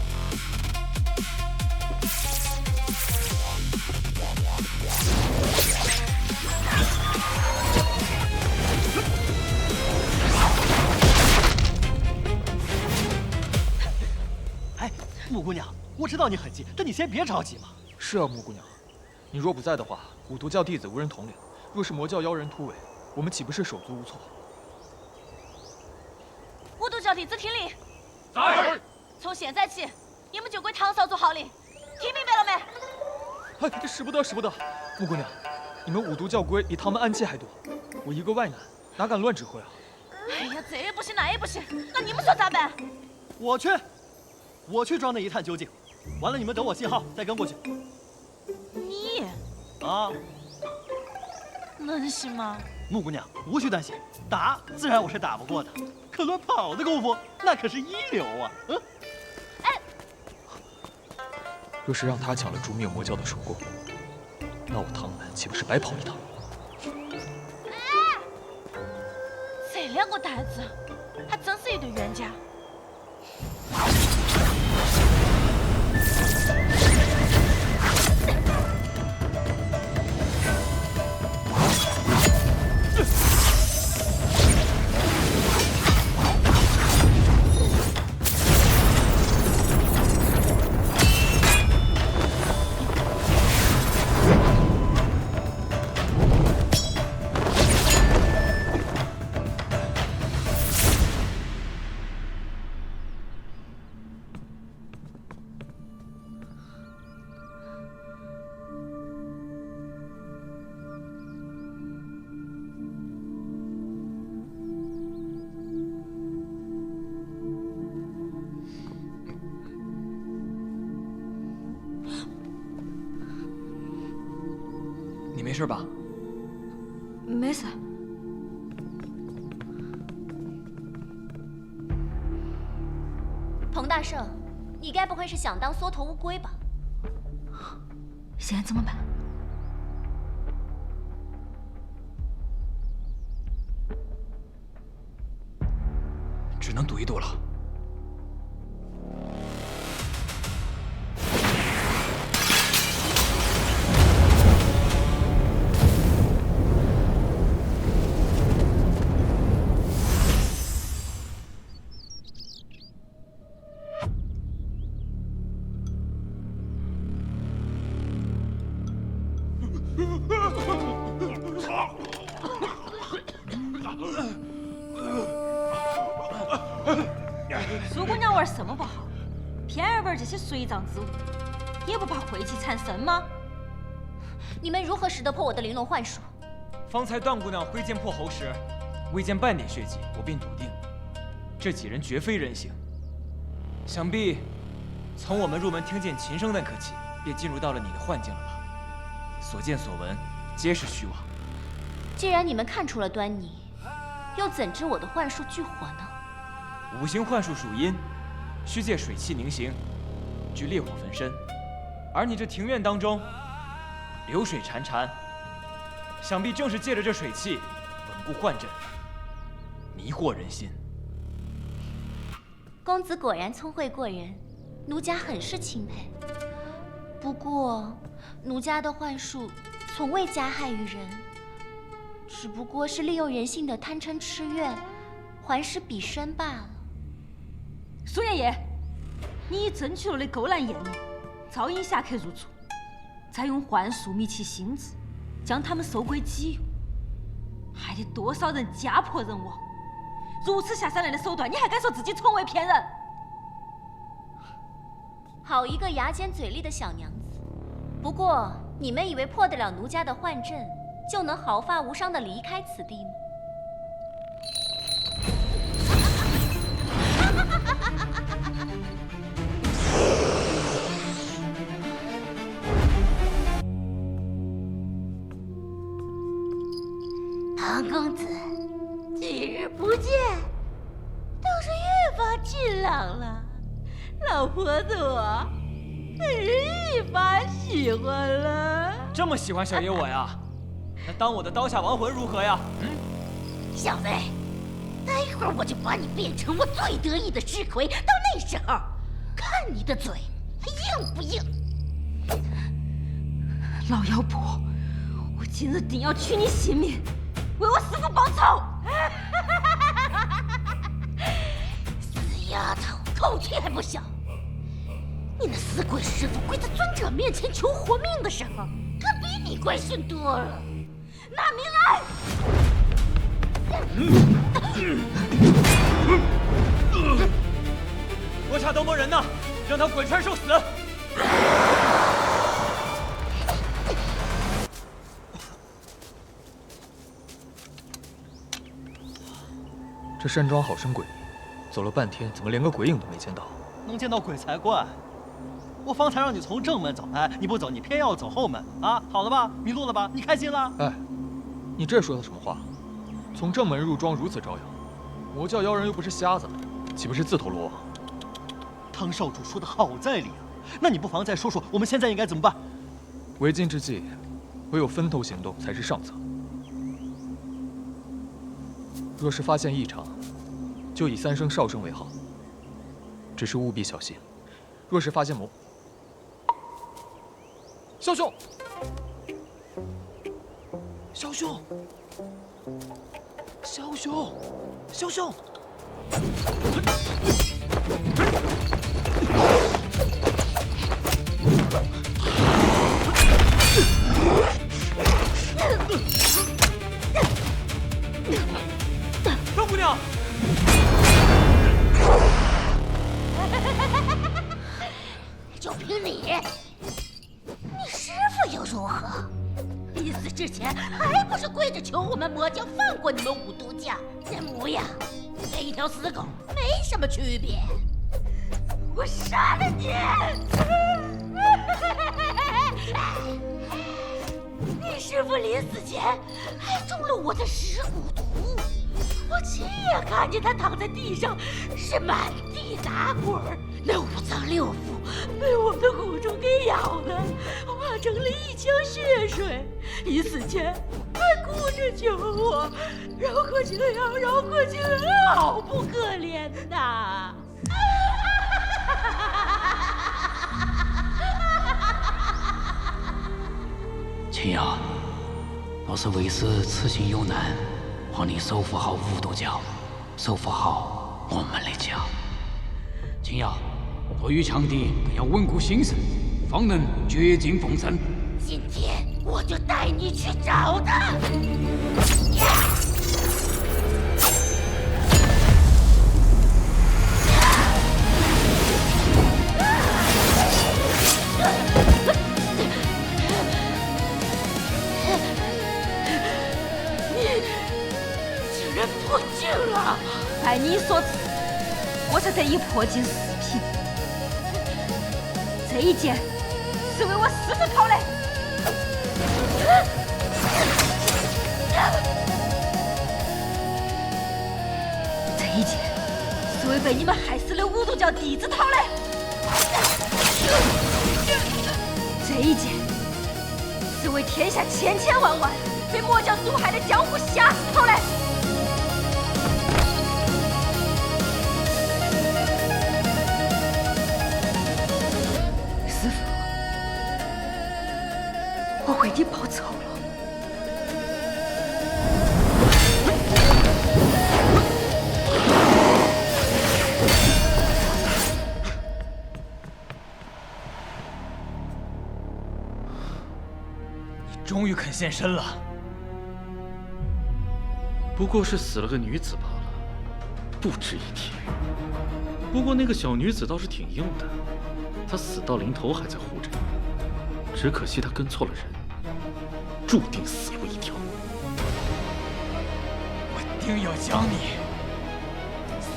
木姑娘，我知道你很急，但你先别着急嘛。
是啊，木姑娘，你若不在的话，五毒教弟子无人统领；若是魔教妖人突围，我们岂不是手足无措？
巫毒教弟子听令。
在。
从现在起，你们就归唐嫂做号令，听明白了没？
哎，使不得，使不得！木姑娘，你们五毒教规比他们暗器还多，我一个外男，哪敢乱指挥啊？
哎呀，这也不行，那也不行，那你们说咋办？
我去抓那一探究竟，完了你们等我信号再跟过去。
你
啊，
能行吗？
木姑娘无需担心，打自然我是打不过的，可论跑的功夫，那可是一流啊！嗯。
哎，
若是让他抢了诛灭魔教的首功，那我唐门岂不是白跑一趟？
哎，这两个呆子还真是一对冤家。
你没事吧？
没事。
彭大圣，你该不会是想当缩头乌龟吧？
现在怎么办？
只能赌一赌了。
苏姑娘玩什么不好，偏爱玩这些随葬之物，也不怕晦气缠身吗？
你们如何识得破我的玲珑幻术？
方才段姑娘挥剑破喉时，未见半点血迹，我便笃定，这几人绝非人形。想必从我们入门听见琴声那刻起，便进入到了你的幻境了吧？所见所闻，皆是虚妄。
既然你们看出了端倪，又怎知我的幻术聚火呢？
五行幻术属阴，需借水气凝形，聚烈火焚身。而你这庭院当中流水潺潺，想必正是借着这水气稳固幻阵，迷惑人心。
公子果然聪慧过人，奴家很是钦佩。不过，奴家的幻术从未加害于人，只不过是利用人性的贪嗔痴怨，还施彼身罢了。
苏爷爷，你以正确了的勾栏艳女，招引侠客入厝，再用幻术迷其心智，将他们收归己有，害得多少人家破人亡。如此下三滥的手段，你还敢说自己从未骗人？
好一个牙尖嘴利的小娘子！不过，你们以为破得了奴家的幻阵，就能毫发无伤地离开此地吗？
唐公子，几日不见，倒是越发俊朗了。老婆子我可是一发喜欢了。
这么喜欢小爷我呀？那当我的刀下亡魂如何呀？
小子，待会儿我就把你变成我最得意的尸魁，到那时候，看你的嘴还硬不硬。
老妖婆，我今日定要取你性命，为我师父报仇！
死丫头，口气还不小！你那死鬼师傅跪在尊者面前求活命的时候，可比你怪训多了。拿命来！
罗刹刀魔人呢？让他滚川受死！
这山庄好生诡异，走了半天，怎么连个鬼影都没见到？
能见到鬼才怪！我方才让你从正门走，哎，你不走，你偏要走后门啊！好了吧，迷路了吧？你开心了？
哎，你这说的什么话？从正门入庄如此招摇，魔教妖人又不是瞎子，岂不是自投罗网？
汤少主说的好在理啊！那你不妨再说说，我们现在应该怎么办？
为今之计，唯有分头行动才是上策。若是发现异常，就以3声哨声为号。只是务必小心，若是发现萧兄，萧兄，萧兄，萧兄！
周姑娘，
就凭你，你师父又如何？临死之前还不是跪着求我们魔教放过你们五毒教？那模样跟一条死狗没什么区别。我杀了你！你师父临死前还中了我的尸骨毒，我亲眼看见他躺在地上，是满地打滚儿，那五脏六腑被我的蛊虫给咬的，化成了一腔血水。临死前还哭着求我，饶过青瑶，饶过青瑶，好不可怜呐！
青瑶，老师为师此行有难，望你守护好五渡教，守护好我们的家。青瑶，对于强敌更要稳固心神，方能绝境逢生。
今天我就带你去找他。
破镜了！拜你所赐，我才得以破镜4品。这一剑是为我师父讨来。这一剑是为被你们害死的五渡教弟子讨来。这一剑是为天下千千万万被魔教毒害的江湖侠士讨来。师父，我为你报仇了。
终于肯现身了。
不过是死了个女子罢了，不值一提。不过那个小女子倒是挺硬的，她死到临头还在护着你。只可惜她跟错了人，注定死路一条。
我定要将你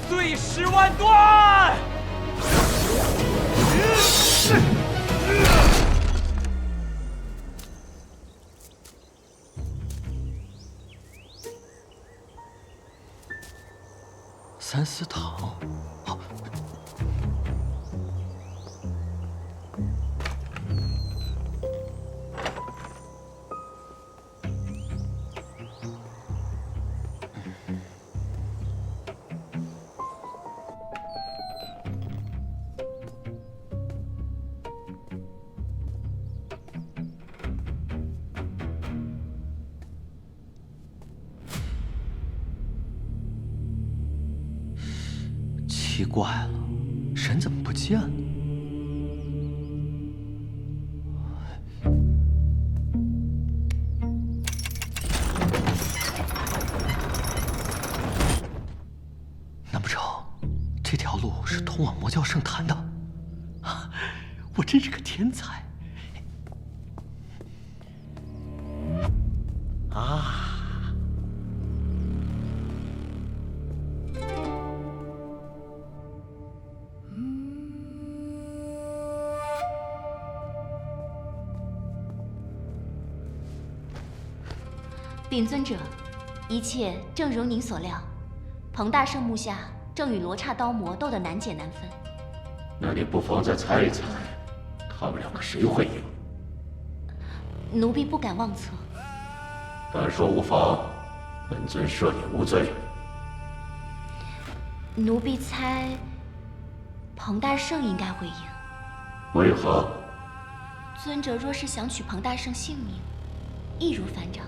碎尸万段！
三司堂，奇怪了，人怎么不见了？难不成这条路是通往魔教圣坛的？我真是个天才！啊！
禀尊者，一切正如您所料，彭大圣目下正与罗刹刀魔斗得难解难分。
那你不妨再猜一猜，他们两个谁会赢？
奴婢不敢妄测。
但说无妨，本尊赦你无罪。
奴婢猜彭大圣应该会赢。
为何？
尊者若是想取彭大圣性命，易如反掌。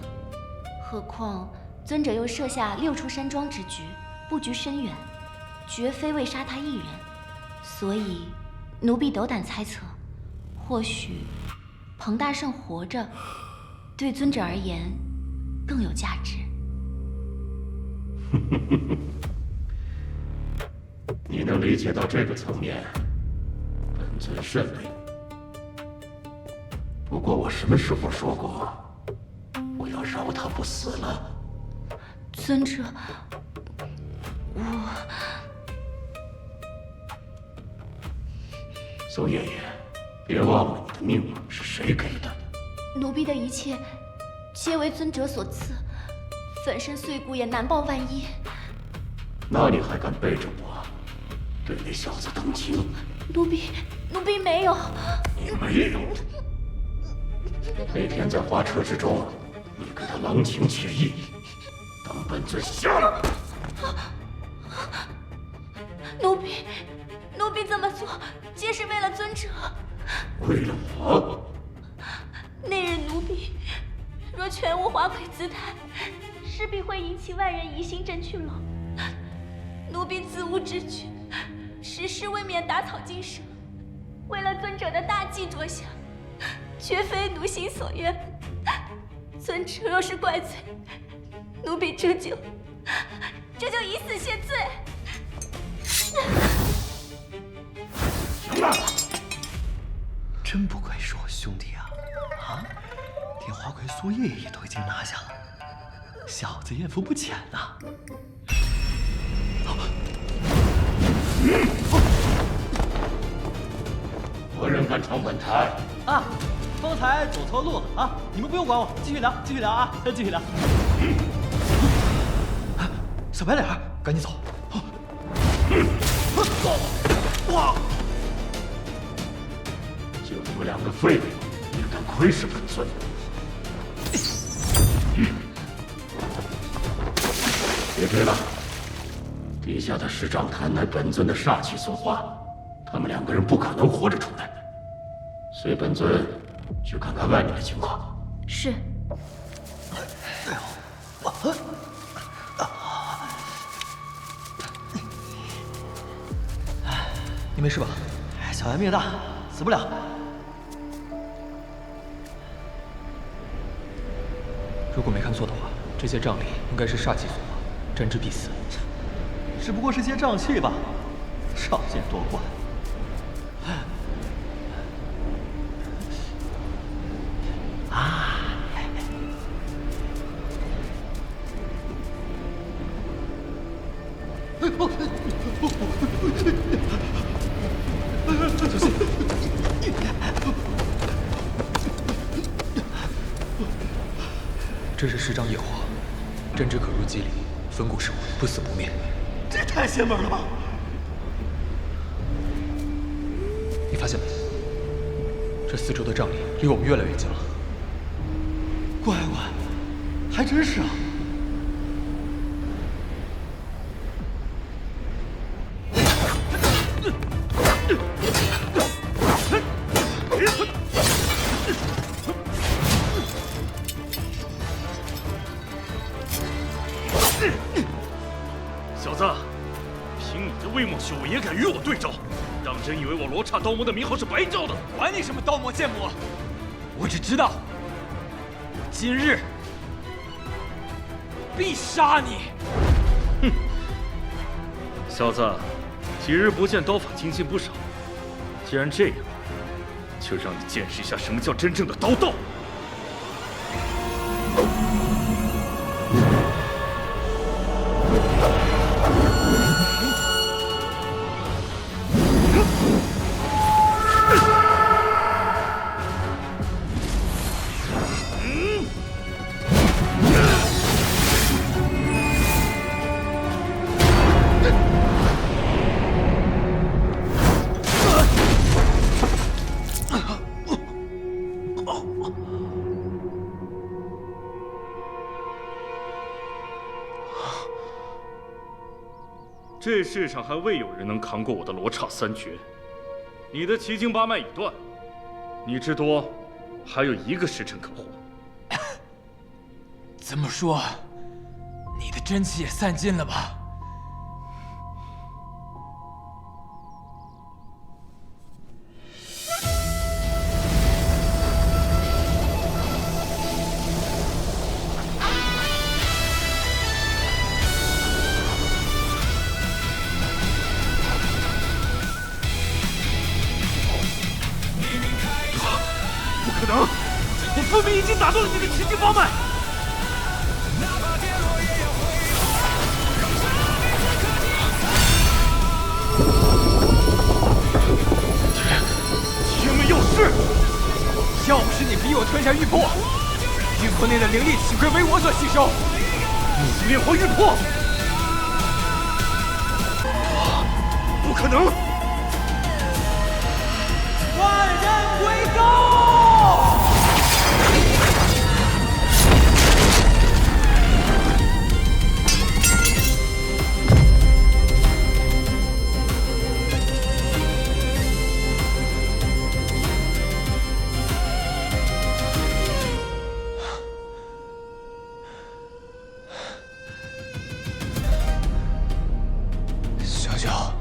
何况尊者又设下6处山庄之局，布局深远，绝非为杀他一人。所以奴婢斗胆猜测，或许彭大圣活着，对尊者而言更有价值。
你能理解到这个层面，本尊甚领。不过我什么时候说过我要饶他不死了？
尊者，我……
宋爷爷，别忘了你的命是谁给的。
奴婢的一切皆为尊者所赐，粉身碎骨也难报万一。
那你还敢背着我对那小子动情？
奴婢没有。
你没有？那天在花车之中，你跟他郎情妾意，当本尊瞎了。
奴婢这么做，皆是为了尊者。
为了我？
那日奴婢若全无华魁姿态，势必会引起外人疑心真君龙。奴婢自无知觉，实是未免打草惊蛇。为了尊者的大计着想，绝非奴心所愿。尊者若是怪罪，奴婢这就以死谢罪。
行了，
真不愧是我兄弟啊！连花魁苏爷爷都已经拿下了，小子艳福不浅呐！
何人敢闯本台？
方才走错路了啊！你们不用管我，继续聊啊！继续聊。小白脸，赶紧走！
哇！就你们两个废物，也敢窥视本尊！别追了，地下的石杖坛乃本尊的煞气所化，他们两个人不可能活着出来。随本尊去看看外面的情况。
是。
你没事吧？小白命大，死不了。
如果没看错的话，这些杖里应该是煞气所化，沾之必死。
只不过是些瘴气吧，少见多怪。
小心！这是石杖业火，沾之可入肌里，粉骨噬魂，不死不灭。
这也太邪门了吧！
你发现没？这四周的杖里离我们越来越近了。
乖，还真是啊！
小子，凭你的威猛修为也敢与我对招，当真以为我罗刹刀魔的名号是白叫的？
管你什么刀魔剑魔，我只知道，我今日必杀你！
哼，小子，几日不见，刀法精进不少。既然这样，就让你见识一下什么叫真正的刀道。这世上还未有人能扛过我的罗刹三绝。你的奇经八脉已断，你至多还有1个时辰可活。
这么说，你的真气也散尽了吧？
不可能！我分明已经打断了你的奇经八脉。天命要事！
要不是你逼我吞下玉魄，玉魄内的灵力岂会为我所吸收？
你炼化玉魄！
能！
万人归高！
小小，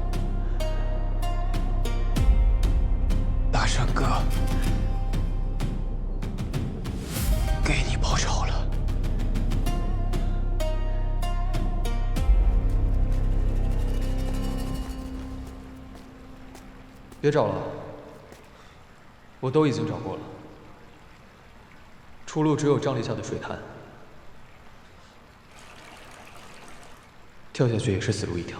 大山哥，给你报仇了。别找了，我都已经找过了，出路只有瘴疠下的水潭，跳下去也是死路一条。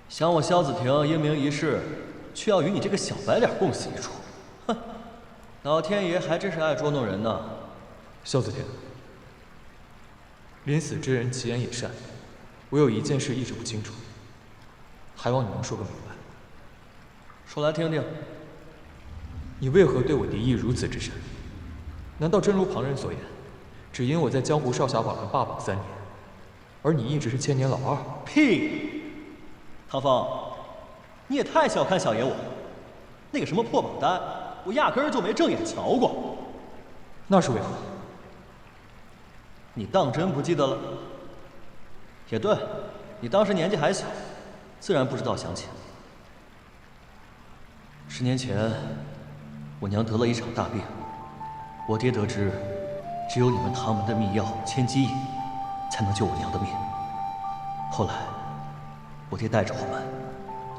想我萧子庭英名一世，却要与你这个小白脸共死一处，哼！老天爷还真是爱捉弄人呢。
萧子庭，临死之人其言也善，我有一件事一直不清楚，还望你能说个明白。
说来听听。
你为何对我敌意如此之深？难道真如旁人所言，只因我在江湖少侠榜上霸榜3年，而你一直是千年老二？
屁！唐风，你也太小看小爷我了。那个什么破榜单，我压根儿就没正眼瞧过。
那是为何？
你当真不记得了？也对，你当时年纪还小，自然不知道详情。10年前，我娘得了一场大病，我爹得知，只有你们唐门的秘药千机饮，才能救我娘的命。后来，我爹带着我们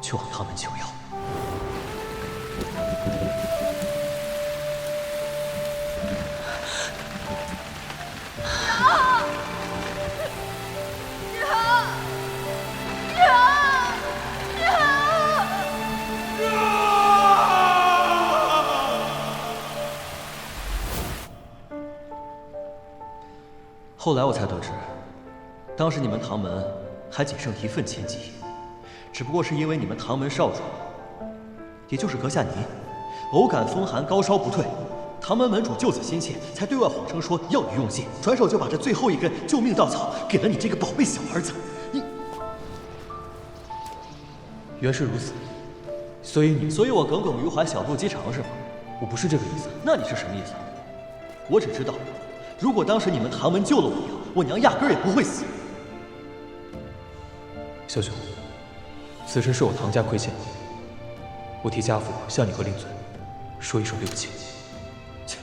去往唐门求药。后来我才得知，当时你们唐门还仅剩1份千机饮，只不过是因为你们唐门少主，也就是阁下您，偶感风寒高烧不退，唐门门主救子心切，才对外谎称说要你用尽，转手就把这最后一根救命稻草给了你这个宝贝小儿子。你
原是如此，所以
我耿耿于怀，小肚鸡肠是吗？
我不是这个意思。
那你是什么意思？我只知道，如果当时你们唐门救了我娘，我娘压根儿也不会死。
萧兄，此事是我唐家亏欠你，我替家父向你和令尊说一声对不起。
切，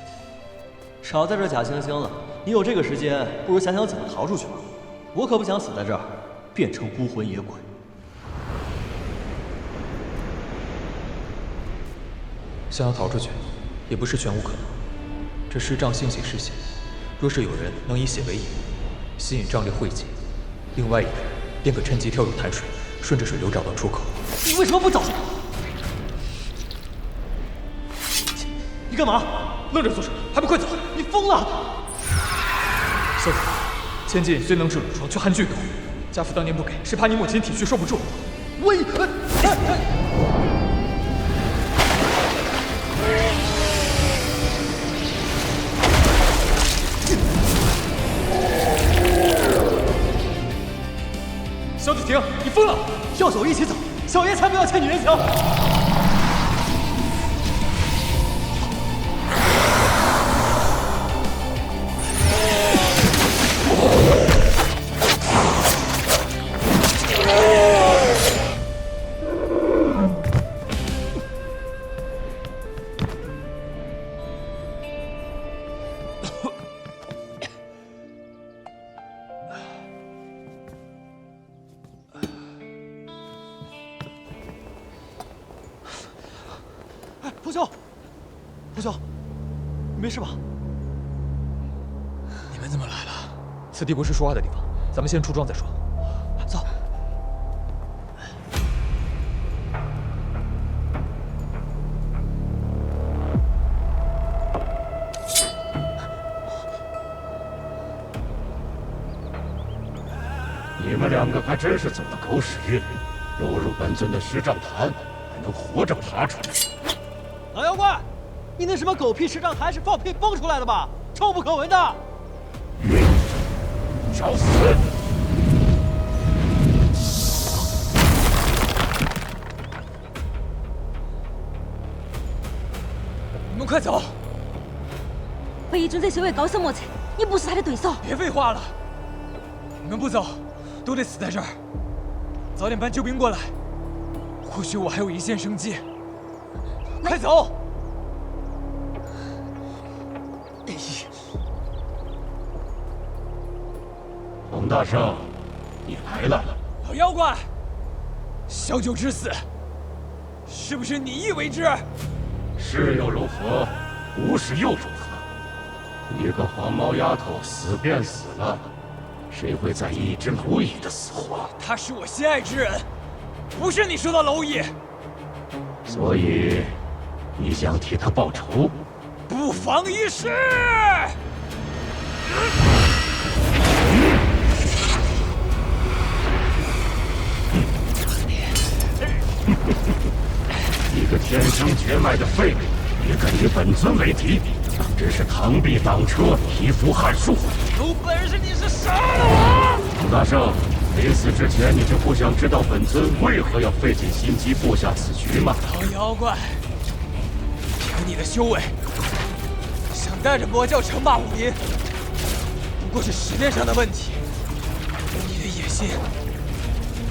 少在这假惺惺了！你有这个时间，不如想想怎么逃出去吧。我可不想死在这儿，变成孤魂野鬼。
想要逃出去，也不是全无可能。这师瘴性喜嗜血，若是有人能以血为引，吸引瘴裂汇集，另外一个人便可趁机跳入潭水，顺着水流找到出口。
你为什么不早说？你干嘛？
愣着做什么？还不快走！
你疯了！
萧子，千机饮虽能治褥疮，却含剧毒。家父当年不给，是怕你母亲体虚受不住。萧子庭，你疯了！
要走一起走，小爷才不要欠你人情。彭兄，彭兄，你没事吧？
你们怎么来了？此地不是说话的地方，咱们先出庄再说。
走。
你们两个还真是走了狗屎运，落入本尊的石杖坛，还能活着爬出来。
老妖怪，你那什么狗屁石杖坛是放屁崩出来的吧？臭不可闻的！
找死！
你们快走！
北一尊这些位高深莫测，你不是他的对手。
别废话了，你们不走，都得死在这儿。早点搬救兵过来，或许我还有一线生机。快走！
洪大圣，你来了。
老妖怪，小九之死，是不是你意为之？
是又如何？不是又如何？一个黄毛丫头死便死了，谁会在意一只蝼蚁的死活？
他是我心爱之人，不是你说的蝼蚁。
所以，你想替他报仇？
不妨一试。
一个天生绝脉的废物，也敢与本尊为敌，真是螳臂挡车，蚍蜉撼树。
有本事你是杀了我！
洪大圣，临死之前你就不想知道本尊为何要费尽心机布下此局吗？
老妖怪，凭你的修为，想带着魔教称霸武林，不过是时间上的问题。你的野心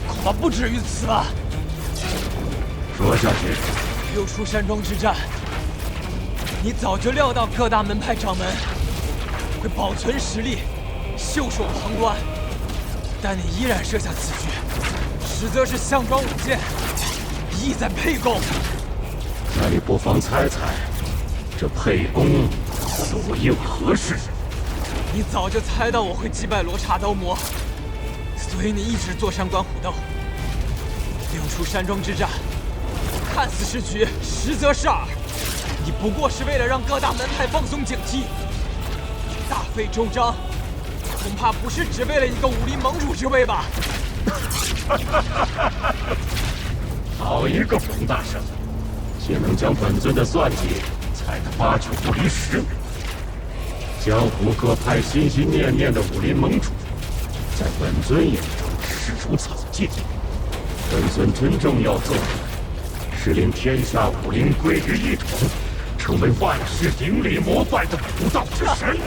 恐怕不止于此吧？
说下去。
六出山庄之战，你早就料到各大门派掌门会保存实力，袖手旁观，但你依然设下此局，实则是项庄舞剑，意在沛公。
那你不妨猜猜，这沛公所应何事？
你早就猜到我会击败罗刹刀魔，所以你一直坐山观虎斗。六出山庄之战，看似是局，实则是饵。你不过是为了让各大门派放松警惕，大费周章，恐怕不是只为了一个武林盟主之位吧？
好一个冯大圣，竟能将本尊的算计猜得8、9不离10。江湖各派心心念念的武林盟主，在本尊眼中视如草芥。本尊真正要做的，是令天下武林归于一统，成为万世顶礼膜拜的武道之神。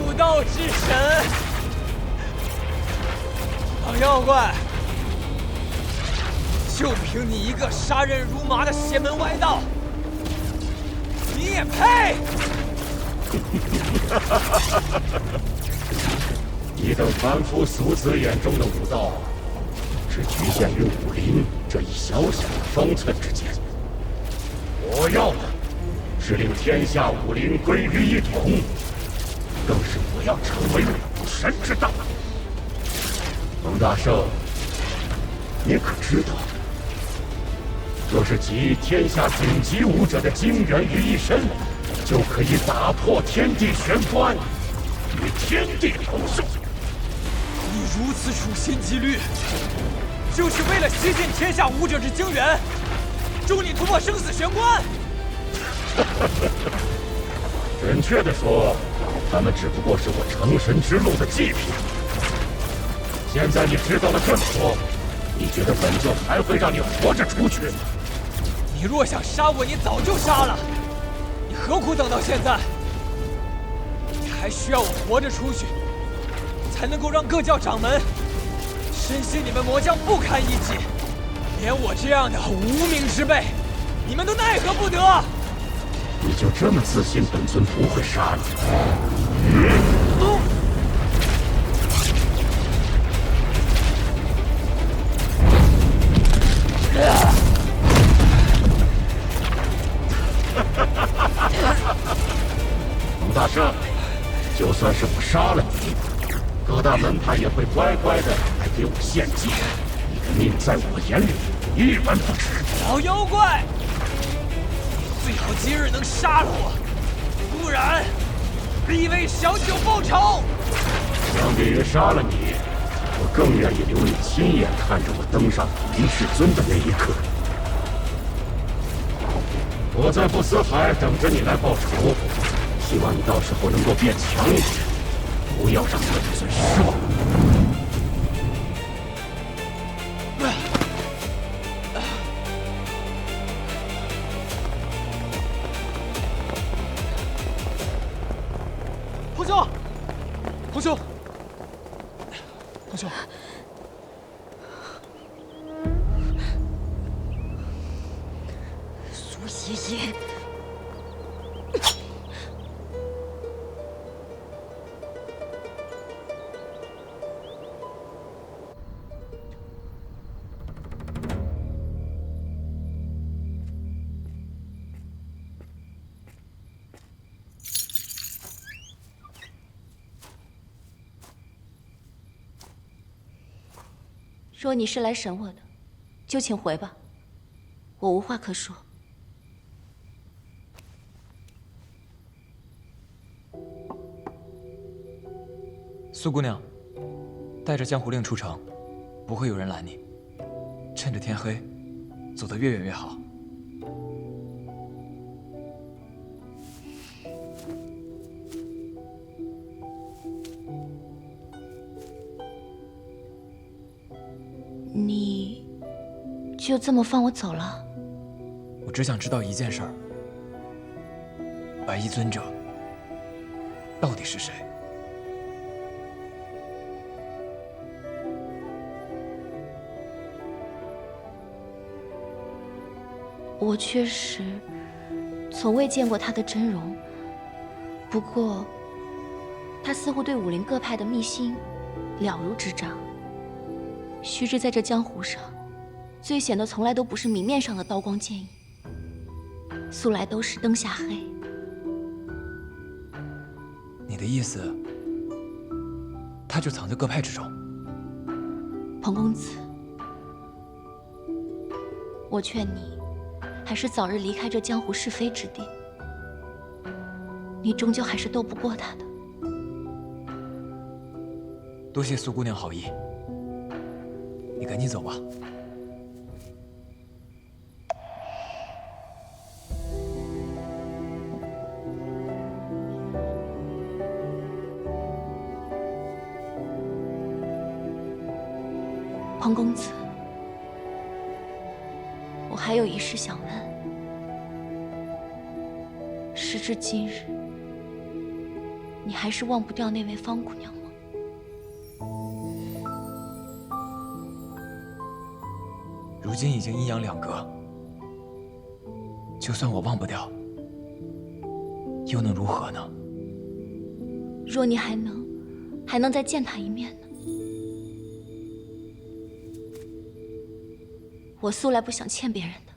武道之神，老妖怪，就凭你一个杀人如麻的邪门歪道，你也配？
你等凡夫俗子眼中的武道，只局限于武林这一小小的方寸之间。我要的是令天下武林归于一统，更是我要成为武神之道。冯大圣，你可知道，若是集天下顶级武者的精元于一身，就可以打破天地玄关，与天地同寿。
你如此处心积虑，就是为了吸尽天下武者之精元，助你突破生死玄关。
准确的说，他们只不过是我成神之路的祭品。现在你知道了这么多，你觉得本尊还会让你活着出去吗？
你若想杀我，你早就杀了，你何苦等到现在？你还需要我活着出去，才能够让各教掌门深信你们魔教不堪一击，连我这样的无名之辈，你们都奈何不得。
你就这么自信本尊不会杀你？冯大圣，就算是我杀了你，各大门派也会乖乖的来给我献祭。你的命在我眼里一文不值。
老妖怪，最好今日能杀了我，不然必为小九报仇。
梁别月杀了你，我更愿意留你亲眼看着我登上武林至尊的那一刻。我在不死海等着你来报仇，希望你到时候能够变强一点，不要让本尊失望。
彭兄，彭兄，彭兄。
苏爷爷，
若你是来审我的，就请回吧，我无话可说。
苏姑娘，带着江湖令出城，不会有人拦你。趁着天黑，走得越远越好。
你就这么放我走了？
我只想知道一件事儿：白衣尊者到底是谁？
我确实从未见过他的真容，不过他似乎对武林各派的秘辛了如指掌。须知在这江湖上，最险的从来都不是明面上的刀光剑影，素来都是灯下黑。
你的意思，他就藏在各派之中？
彭公子，我劝你还是早日离开这江湖是非之地，你终究还是斗不过他的。
多谢苏姑娘好意，你赶紧走吧。
彭公子，我还有一事想问。时至今日，你还是忘不掉那位方姑娘吗？
如今已经阴阳两隔，就算我忘不掉，又能如何呢？
若你还能再见她一面呢？我素来不想欠别人的，